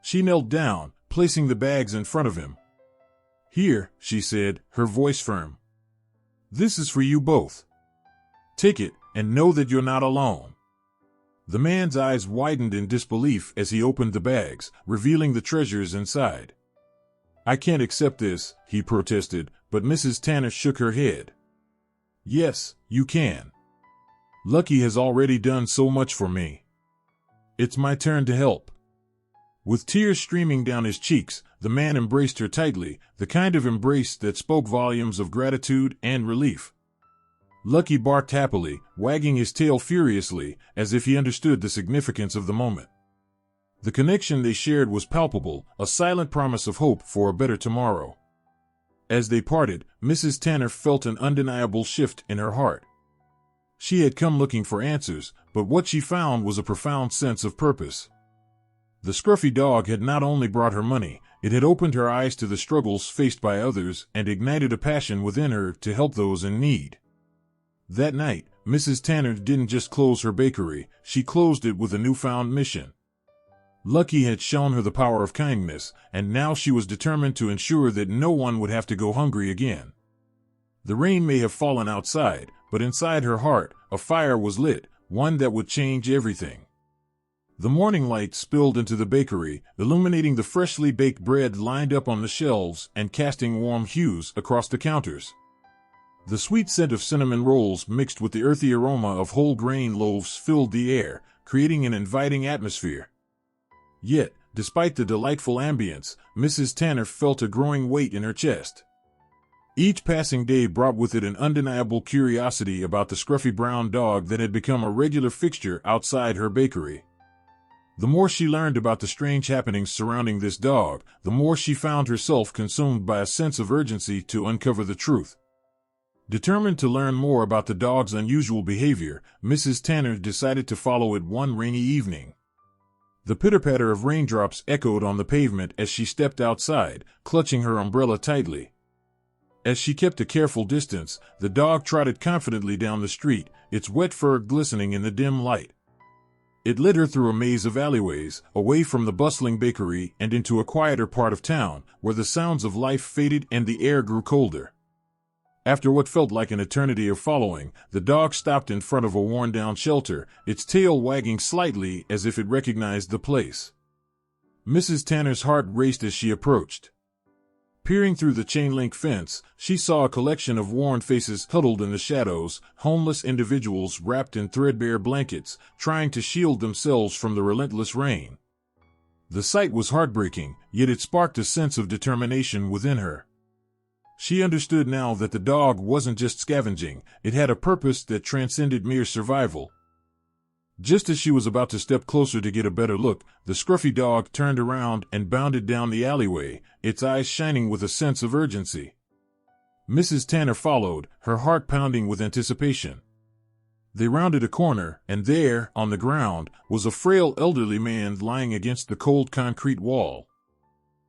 She knelt down, placing the bags in front of him. "Here," she said, her voice firm. "This is for you both. Take it, and know that you're not alone." The man's eyes widened in disbelief as he opened the bags, revealing the treasures inside. "I can't accept this," he protested, but Mrs. Tanner shook her head. Yes, you can. Lucky has already done so much for me. It's my turn to help. With tears streaming down his cheeks, the man embraced her tightly, the kind of embrace that spoke volumes of gratitude and relief. Lucky barked happily, wagging his tail furiously, as if he understood the significance of the moment. The connection they shared was palpable, a silent promise of hope for a better tomorrow. As they parted, Mrs. Tanner felt an undeniable shift in her heart. She had come looking for answers, but what she found was a profound sense of purpose. The scruffy dog had not only brought her money, it had opened her eyes to the struggles faced by others and ignited a passion within her to help those in need. That night, Mrs. Tanner didn't just close her bakery, she closed it with a newfound mission. Lucky had shown her the power of kindness, and now she was determined to ensure that no one would have to go hungry again. The rain may have fallen outside, but inside her heart, a fire was lit, one that would change everything. The morning light spilled into the bakery, illuminating the freshly baked bread lined up on the shelves and casting warm hues across the counters. The sweet scent of cinnamon rolls mixed with the earthy aroma of whole grain loaves filled the air, creating an inviting atmosphere. Yet, despite the delightful ambience, Mrs. Tanner felt a growing weight in her chest. Each passing day brought with it an undeniable curiosity about the scruffy brown dog that had become a regular fixture outside her bakery. The more she learned about the strange happenings surrounding this dog, the more she found herself consumed by a sense of urgency to uncover the truth. Determined to learn more about the dog's unusual behavior, Mrs. Tanner decided to follow it one rainy evening. The pitter-patter of raindrops echoed on the pavement as she stepped outside, clutching her umbrella tightly. As she kept a careful distance, the dog trotted confidently down the street, its wet fur glistening in the dim light. It led her through a maze of alleyways, away from the bustling bakery and into a quieter part of town, where the sounds of life faded and the air grew colder. After what felt like an eternity of following, the dog stopped in front of a worn-down shelter, its tail wagging slightly as if it recognized the place. Mrs. Tanner's heart raced as she approached. Peering through the chain-link fence, she saw a collection of worn faces huddled in the shadows, homeless individuals wrapped in threadbare blankets, trying to shield themselves from the relentless rain. The sight was heartbreaking, yet it sparked a sense of determination within her. She understood now that the dog wasn't just scavenging, it had a purpose that transcended mere survival. Just as she was about to step closer to get a better look, the scruffy dog turned around and bounded down the alleyway, its eyes shining with a sense of urgency. Mrs. Tanner followed, her heart pounding with anticipation. They rounded a corner, and there, on the ground, was a frail elderly man lying against the cold concrete wall.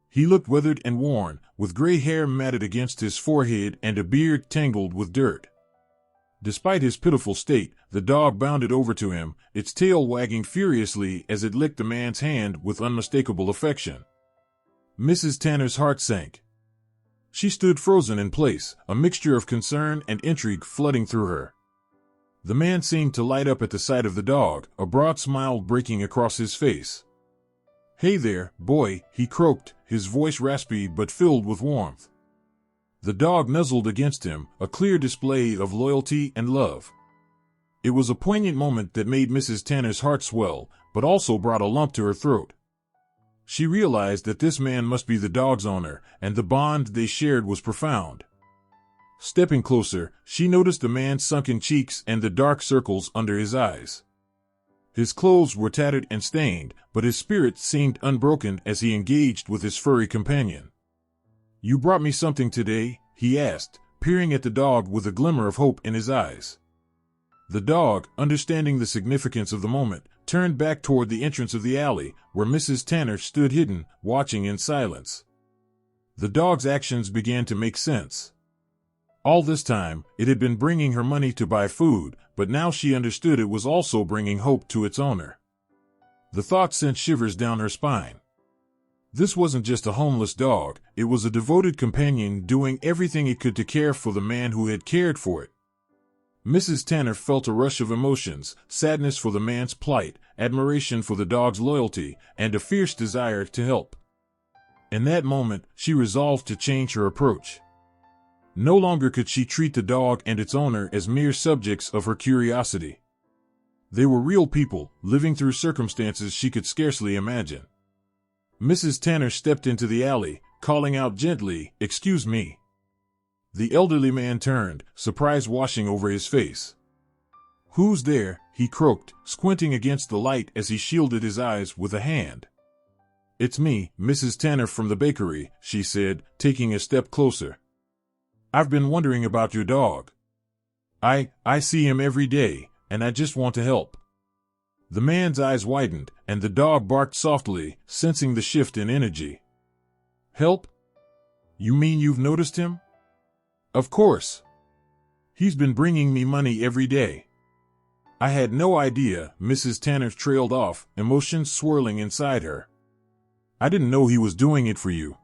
He looked weathered and worn, with gray hair matted against his forehead and a beard tangled with dirt. Despite his pitiful state, the dog bounded over to him, its tail wagging furiously as it licked the man's hand with unmistakable affection. Mrs. Tanner's heart sank. She stood frozen in place, a mixture of concern and intrigue flooding through her. The man seemed to light up at the sight of the dog, a broad smile breaking across his face. "Hey there, boy," he croaked, his voice raspy but filled with warmth. The dog nuzzled against him, a clear display of loyalty and love. It was a poignant moment that made Mrs. Tanner's heart swell, but also brought a lump to her throat. She realized that this man must be the dog's owner, and the bond they shared was profound. Stepping closer, she noticed the man's sunken cheeks and the dark circles under his eyes. His clothes were tattered and stained, but his spirit seemed unbroken as he engaged with his furry companion. "You brought me something today?" he asked, peering at the dog with a glimmer of hope in his eyes. The dog, understanding the significance of the moment, turned back toward the entrance of the alley, where Mrs. Tanner stood hidden, watching in silence. The dog's actions began to make sense. All this time, it had been bringing her money to buy food, but now she understood it was also bringing hope to its owner. The thought sent shivers down her spine. This wasn't just a homeless dog, it was a devoted companion doing everything it could to care for the man who had cared for it. Mrs. Tanner felt a rush of emotions, sadness for the man's plight, admiration for the dog's loyalty, and a fierce desire to help. In that moment, she resolved to change her approach. No longer could she treat the dog and its owner as mere subjects of her curiosity. They were real people, living through circumstances she could scarcely imagine. Mrs. Tanner stepped into the alley, calling out gently, "Excuse me." The elderly man turned, surprise washing over his face. "Who's there?" he croaked, squinting against the light as he shielded his eyes with a hand. "It's me, Mrs. Tanner from the bakery," she said, taking a step closer. "I've been wondering about your dog. I see him every day, and I just want to help." The man's eyes widened, and the dog barked softly, sensing the shift in energy. "Help? You mean you've noticed him?" "Of course. He's been bringing me money every day." "I had no idea," Mrs. Tanner trailed off, emotions swirling inside her. "I didn't know he was doing it for you."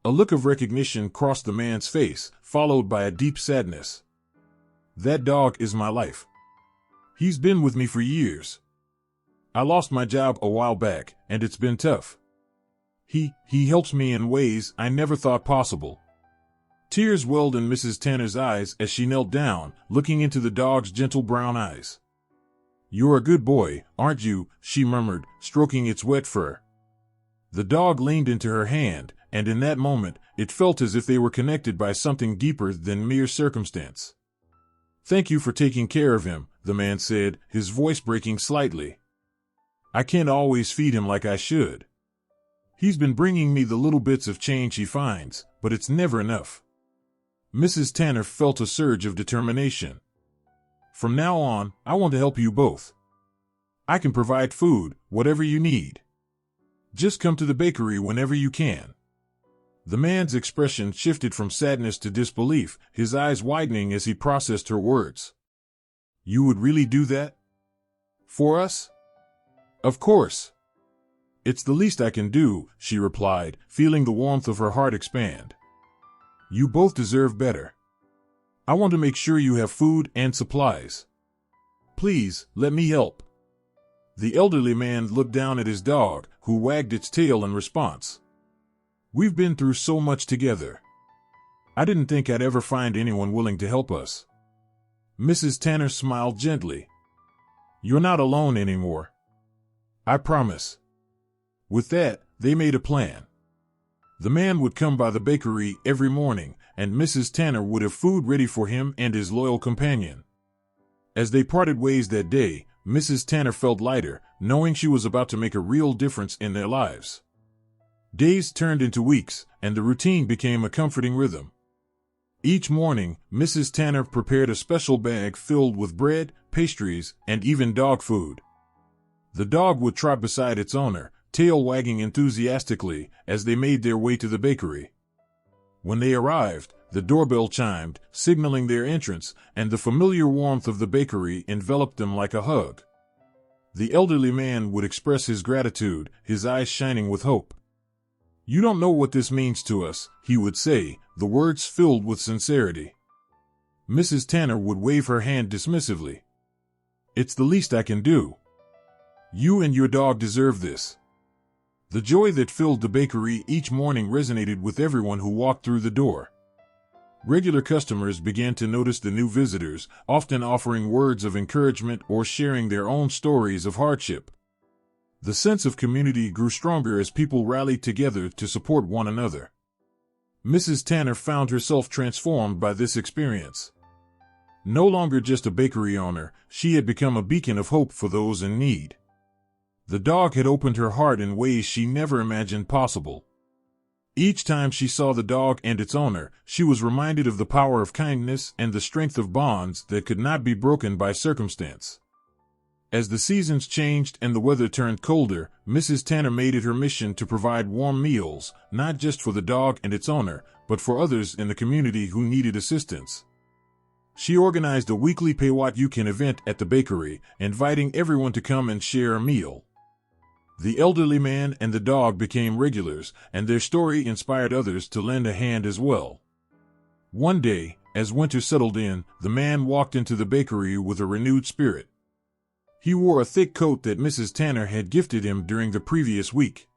A look of recognition crossed the man's face, followed by a deep sadness. "That dog is my life. He's been with me for years. I lost my job a while back, and it's been tough. He helps me in ways I never thought possible." Tears welled in Mrs. Tanner's eyes as she knelt down, looking into the dog's gentle brown eyes. "You're a good boy, aren't you?" she murmured, stroking its wet fur. The dog leaned into her hand, and in that moment, it felt as if they were connected by something deeper than mere circumstance. "Thank you for taking care of him," the man said, his voice breaking slightly. "I can't always feed him like I should. He's been bringing me the little bits of change he finds, but it's never enough." Mrs. Tanner felt a surge of determination. "From now on, I want to help you both. I can provide food, whatever you need. Just come to the bakery whenever you can." The man's expression shifted from sadness to disbelief, his eyes widening as he processed her words. "You would really do that? For us?" "Of course. It's the least I can do," she replied, feeling the warmth of her heart expand. "You both deserve better. I want to make sure you have food and supplies. Please, let me help." The elderly man looked down at his dog, who wagged its tail in response. "We've been through so much together. I didn't think I'd ever find anyone willing to help us." Mrs. Tanner smiled gently. "You're not alone anymore. I promise." With that, they made a plan. The man would come by the bakery every morning, and Mrs. Tanner would have food ready for him and his loyal companion. As they parted ways that day, Mrs. Tanner felt lighter, knowing she was about to make a real difference in their lives. Days turned into weeks, and the routine became a comforting rhythm. Each morning, Mrs. Tanner prepared a special bag filled with bread, pastries, and even dog food. The dog would trot beside its owner, tail wagging enthusiastically, as they made their way to the bakery. When they arrived, the doorbell chimed, signaling their entrance, and the familiar warmth of the bakery enveloped them like a hug. The elderly man would express his gratitude, his eyes shining with hope. "You don't know what this means to us," he would say, the words filled with sincerity. Mrs. Tanner would wave her hand dismissively. "It's the least I can do. You and your dog deserve this." The joy that filled the bakery each morning resonated with everyone who walked through the door. Regular customers began to notice the new visitors, often offering words of encouragement or sharing their own stories of hardship. The sense of community grew stronger as people rallied together to support one another. Mrs. Tanner found herself transformed by this experience. No longer just a bakery owner, she had become a beacon of hope for those in need. The dog had opened her heart in ways she never imagined possible. Each time she saw the dog and its owner, she was reminded of the power of kindness and the strength of bonds that could not be broken by circumstance. As the seasons changed and the weather turned colder, Mrs. Tanner made it her mission to provide warm meals, not just for the dog and its owner, but for others in the community who needed assistance. She organized a weekly Pay What You Can event at the bakery, inviting everyone to come and share a meal. The elderly man and the dog became regulars, and their story inspired others to lend a hand as well. One day, as winter settled in, the man walked into the bakery with a renewed spirit. He wore a thick coat that Mrs. Tanner had gifted him during the previous week.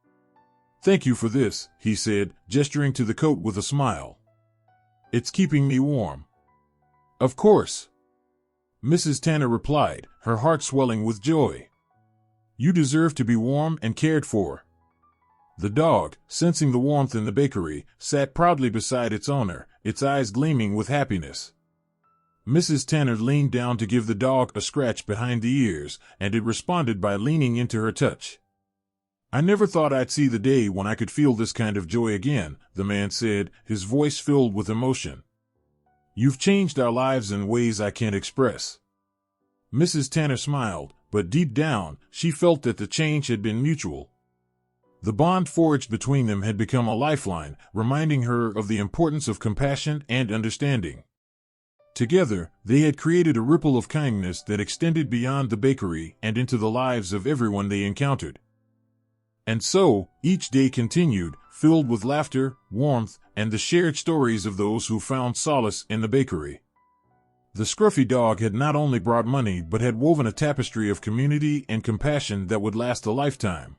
"Thank you for this," he said, gesturing to the coat with a smile. It's keeping me warm. Of course, Mrs. Tanner replied, her heart swelling with joy. You deserve to be warm and cared for. The dog, sensing the warmth in the bakery, sat proudly beside its owner, its eyes gleaming with happiness. Mrs. Tanner leaned down to give the dog a scratch behind the ears, and it responded by leaning into her touch. I never thought I'd see the day when I could feel this kind of joy again, the man said, his voice filled with emotion. You've changed our lives in ways I can't express. Mrs. Tanner smiled, but deep down, she felt that the change had been mutual. The bond forged between them had become a lifeline, reminding her of the importance of compassion and understanding. Together, they had created a ripple of kindness that extended beyond the bakery and into the lives of everyone they encountered. And so, each day continued, filled with laughter, warmth, and the shared stories of those who found solace in the bakery. The scruffy dog had not only brought money but had woven a tapestry of community and compassion that would last a lifetime.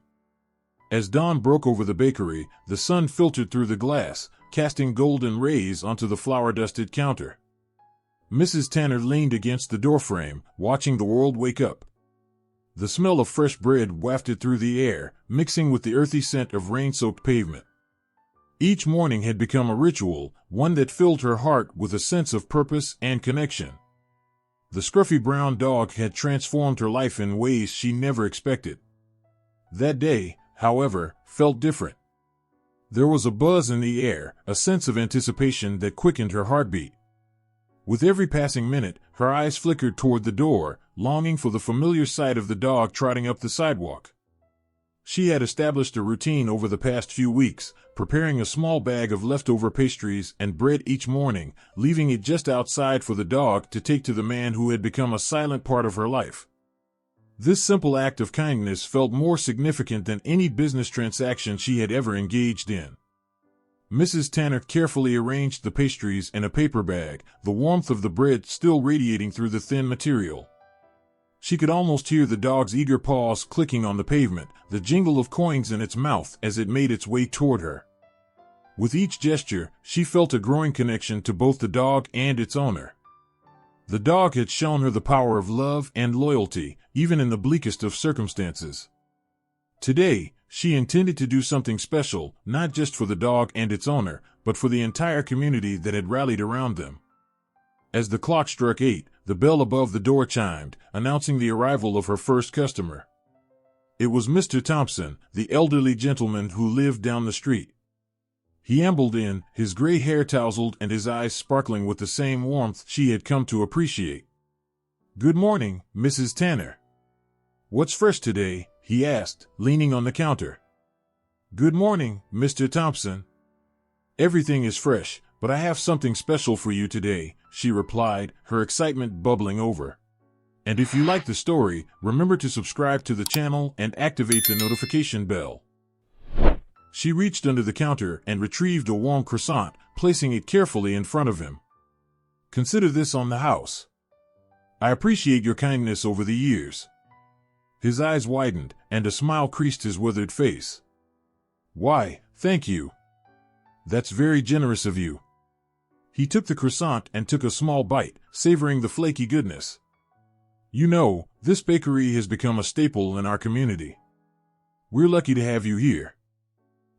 As dawn broke over the bakery, the sun filtered through the glass, casting golden rays onto the flour-dusted counter. Mrs. Tanner leaned against the doorframe, watching the world wake up. The smell of fresh bread wafted through the air, mixing with the earthy scent of rain-soaked pavement. Each morning had become a ritual, one that filled her heart with a sense of purpose and connection. The scruffy brown dog had transformed her life in ways she never expected. That day, however, felt different. There was a buzz in the air, a sense of anticipation that quickened her heartbeat. With every passing minute, her eyes flickered toward the door, longing for the familiar sight of the dog trotting up the sidewalk. She had established a routine over the past few weeks, preparing a small bag of leftover pastries and bread each morning, leaving it just outside for the dog to take to the man who had become a silent part of her life. This simple act of kindness felt more significant than any business transaction she had ever engaged in. Mrs. Tanner carefully arranged the pastries in a paper bag, the warmth of the bread still radiating through the thin material. She could almost hear the dog's eager paws clicking on the pavement, the jingle of coins in its mouth as it made its way toward her. With each gesture, she felt a growing connection to both the dog and its owner. The dog had shown her the power of love and loyalty, even in the bleakest of circumstances. Today, she intended to do something special, not just for the dog and its owner, but for the entire community that had rallied around them. As the clock struck 8, the bell above the door chimed, announcing the arrival of her first customer. It was Mr. Thompson, the elderly gentleman who lived down the street. He ambled in, his gray hair tousled and his eyes sparkling with the same warmth she had come to appreciate. "Good morning, Mrs. Tanner. What's fresh today?" he asked, leaning on the counter. "Good morning, Mr. Thompson. Everything is fresh, but I have something special for you today," she replied, her excitement bubbling over. "And if you like the story, remember to subscribe to the channel and activate the notification bell." She reached under the counter and retrieved a warm croissant, placing it carefully in front of him. "Consider this on the house. I appreciate your kindness over the years." His eyes widened, and a smile creased his withered face. "Why, thank you. That's very generous of you." He took the croissant and took a small bite, savoring the flaky goodness. "You know, this bakery has become a staple in our community. We're lucky to have you here."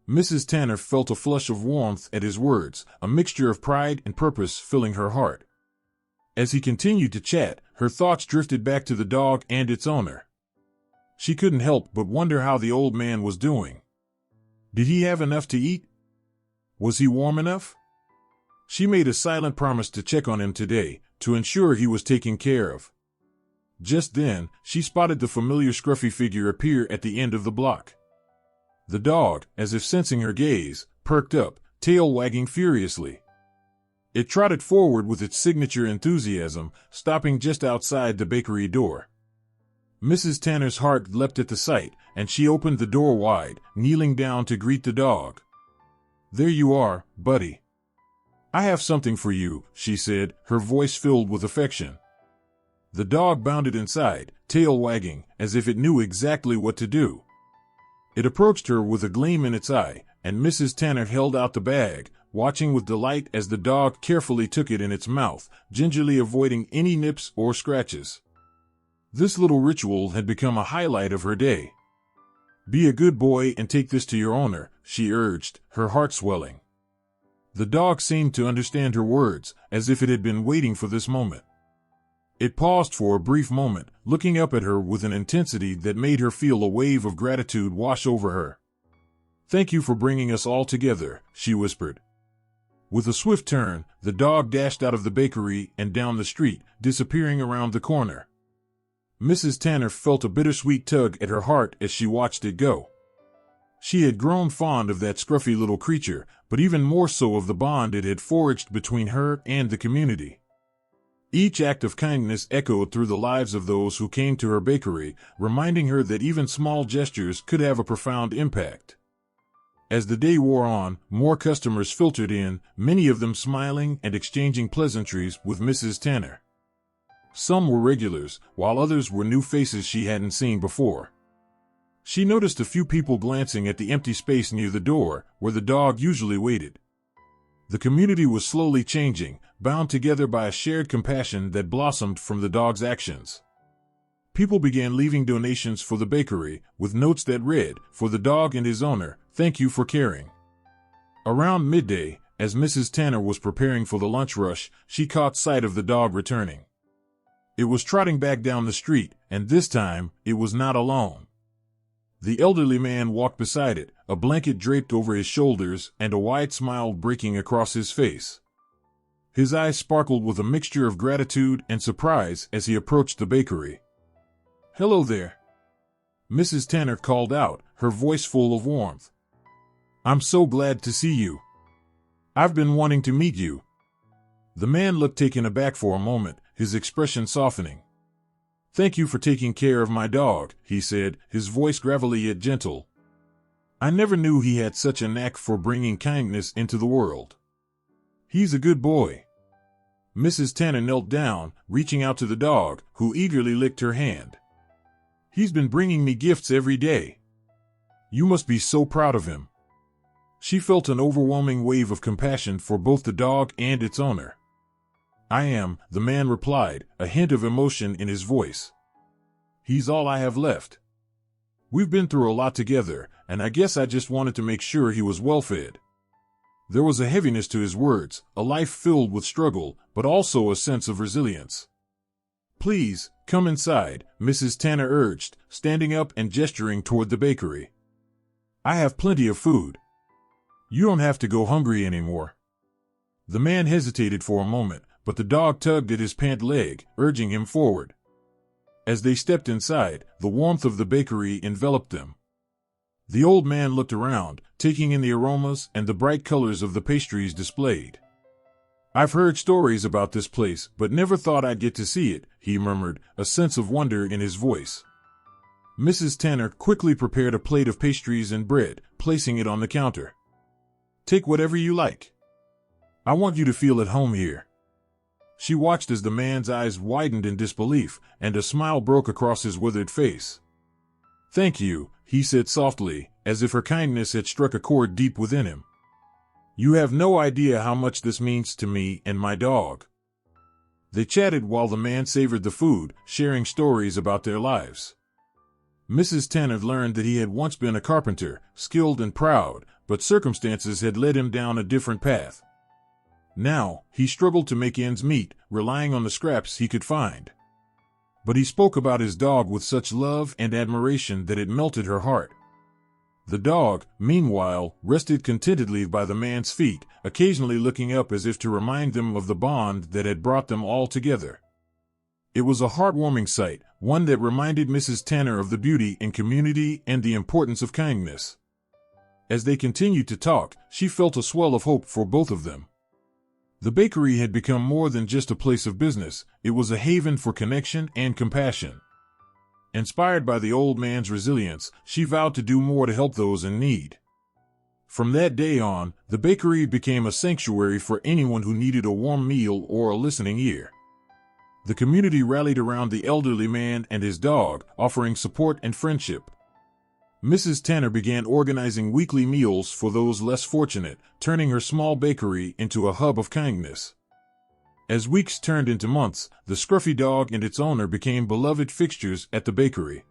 Mrs. Tanner felt a flush of warmth at his words, a mixture of pride and purpose filling her heart. As he continued to chat, her thoughts drifted back to the dog and its owner. She couldn't help but wonder how the old man was doing. Did he have enough to eat? Was he warm enough? She made a silent promise to check on him today, to ensure he was taken care of. Just then, she spotted the familiar scruffy figure appear at the end of the block. The dog, as if sensing her gaze, perked up, tail wagging furiously. It trotted forward with its signature enthusiasm, stopping just outside the bakery door. Mrs. Tanner's heart leapt at the sight, and she opened the door wide, kneeling down to greet the dog. "There you are, buddy. I have something for you," she said, her voice filled with affection. The dog bounded inside, tail wagging, as if it knew exactly what to do. It approached her with a gleam in its eye, and Mrs. Tanner held out the bag, watching with delight as the dog carefully took it in its mouth, gingerly avoiding any nips or scratches. This little ritual had become a highlight of her day. "Be a good boy and take this to your owner," she urged, her heart swelling. The dog seemed to understand her words, as if it had been waiting for this moment. It paused for a brief moment, looking up at her with an intensity that made her feel a wave of gratitude wash over her. "Thank you for bringing us all together," she whispered. With a swift turn, the dog dashed out of the bakery and down the street, disappearing around the corner. Mrs. Tanner felt a bittersweet tug at her heart as she watched it go. She had grown fond of that scruffy little creature, but even more so of the bond it had forged between her and the community. Each act of kindness echoed through the lives of those who came to her bakery, reminding her that even small gestures could have a profound impact. As the day wore on, more customers filtered in, many of them smiling and exchanging pleasantries with Mrs. Tanner. Some were regulars, while others were new faces she hadn't seen before. She noticed a few people glancing at the empty space near the door, where the dog usually waited. The community was slowly changing, bound together by a shared compassion that blossomed from the dog's actions. People began leaving donations for the bakery, with notes that read, "For the dog and his owner, thank you for caring." Around midday, as Mrs. Tanner was preparing for the lunch rush, she caught sight of the dog returning. It was trotting back down the street, and this time, it was not alone. The elderly man walked beside it, a blanket draped over his shoulders and a wide smile breaking across his face. His eyes sparkled with a mixture of gratitude and surprise as he approached the bakery. "Hello there," Mrs. Tanner called out, her voice full of warmth. "I'm so glad to see you. I've been wanting to meet you." The man looked taken aback for a moment, his expression softening. "Thank you for taking care of my dog," he said, his voice gravelly yet gentle. "I never knew he had such a knack for bringing kindness into the world. He's a good boy." Mrs. Tanner knelt down, reaching out to the dog, who eagerly licked her hand. "He's been bringing me gifts every day. You must be so proud of him." She felt an overwhelming wave of compassion for both the dog and its owner. "I am," the man replied, a hint of emotion in his voice. "He's all I have left. We've been through a lot together, and I guess I just wanted to make sure he was well fed." There was a heaviness to his words, a life filled with struggle, but also a sense of resilience. "Please, come inside," Mrs. Tanner urged, standing up and gesturing toward the bakery. "I have plenty of food. You don't have to go hungry anymore." The man hesitated for a moment, but the dog tugged at his pant leg, urging him forward. As they stepped inside, the warmth of the bakery enveloped them. The old man looked around, taking in the aromas and the bright colors of the pastries displayed. "I've heard stories about this place, but never thought I'd get to see it," he murmured, a sense of wonder in his voice. Mrs. Tanner quickly prepared a plate of pastries and bread, placing it on the counter. "Take whatever you like. I want you to feel at home here." She watched as the man's eyes widened in disbelief, and a smile broke across his withered face. "Thank you," he said softly, as if her kindness had struck a chord deep within him. "You have no idea how much this means to me and my dog." They chatted while the man savored the food, sharing stories about their lives. Mrs. Tanner learned that he had once been a carpenter, skilled and proud, but circumstances had led him down a different path. Now, he struggled to make ends meet, relying on the scraps he could find. But he spoke about his dog with such love and admiration that it melted her heart. The dog, meanwhile, rested contentedly by the man's feet, occasionally looking up as if to remind them of the bond that had brought them all together. It was a heartwarming sight, one that reminded Mrs. Tanner of the beauty in community and the importance of kindness. As they continued to talk, she felt a swell of hope for both of them. The bakery had become more than just a place of business, it was a haven for connection and compassion. Inspired by the old man's resilience, she vowed to do more to help those in need. From that day on, the bakery became a sanctuary for anyone who needed a warm meal or a listening ear. The community rallied around the elderly man and his dog, offering support and friendship. Mrs. Tanner began organizing weekly meals for those less fortunate, turning her small bakery into a hub of kindness. As weeks turned into months, the scruffy dog and its owner became beloved fixtures at the bakery.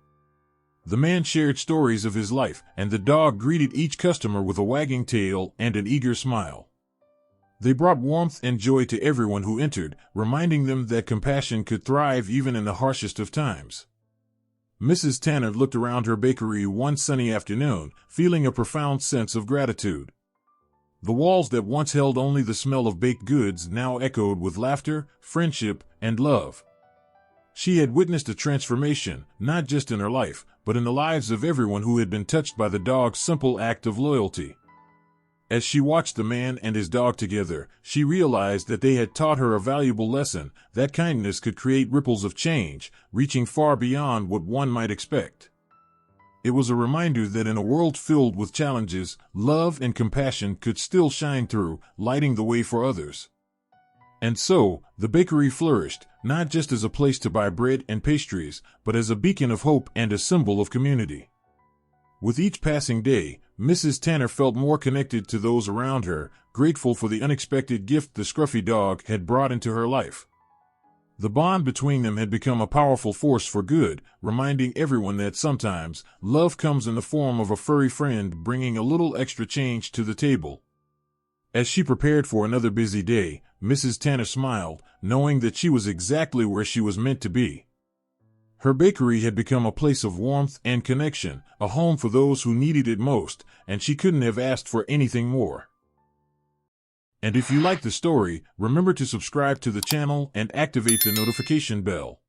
The man shared stories of his life, and the dog greeted each customer with a wagging tail and an eager smile. They brought warmth and joy to everyone who entered, reminding them that compassion could thrive even in the harshest of times. Mrs. Tanner looked around her bakery one sunny afternoon, feeling a profound sense of gratitude. The walls that once held only the smell of baked goods now echoed with laughter, friendship, and love. She had witnessed a transformation, not just in her life, but in the lives of everyone who had been touched by the dog's simple act of loyalty. As she watched the man and his dog together, she realized that they had taught her a valuable lesson, that kindness could create ripples of change, reaching far beyond what one might expect. It was a reminder that in a world filled with challenges, love and compassion could still shine through, lighting the way for others. And so, the bakery flourished, not just as a place to buy bread and pastries, but as a beacon of hope and a symbol of community. With each passing day, Mrs. Tanner felt more connected to those around her, grateful for the unexpected gift the scruffy dog had brought into her life. The bond between them had become a powerful force for good, reminding everyone that sometimes, love comes in the form of a furry friend bringing a little extra change to the table. As she prepared for another busy day, Mrs. Tanner smiled, knowing that she was exactly where she was meant to be. Her bakery had become a place of warmth and connection, a home for those who needed it most, and she couldn't have asked for anything more. And if you like the story, remember to subscribe to the channel and activate the notification bell.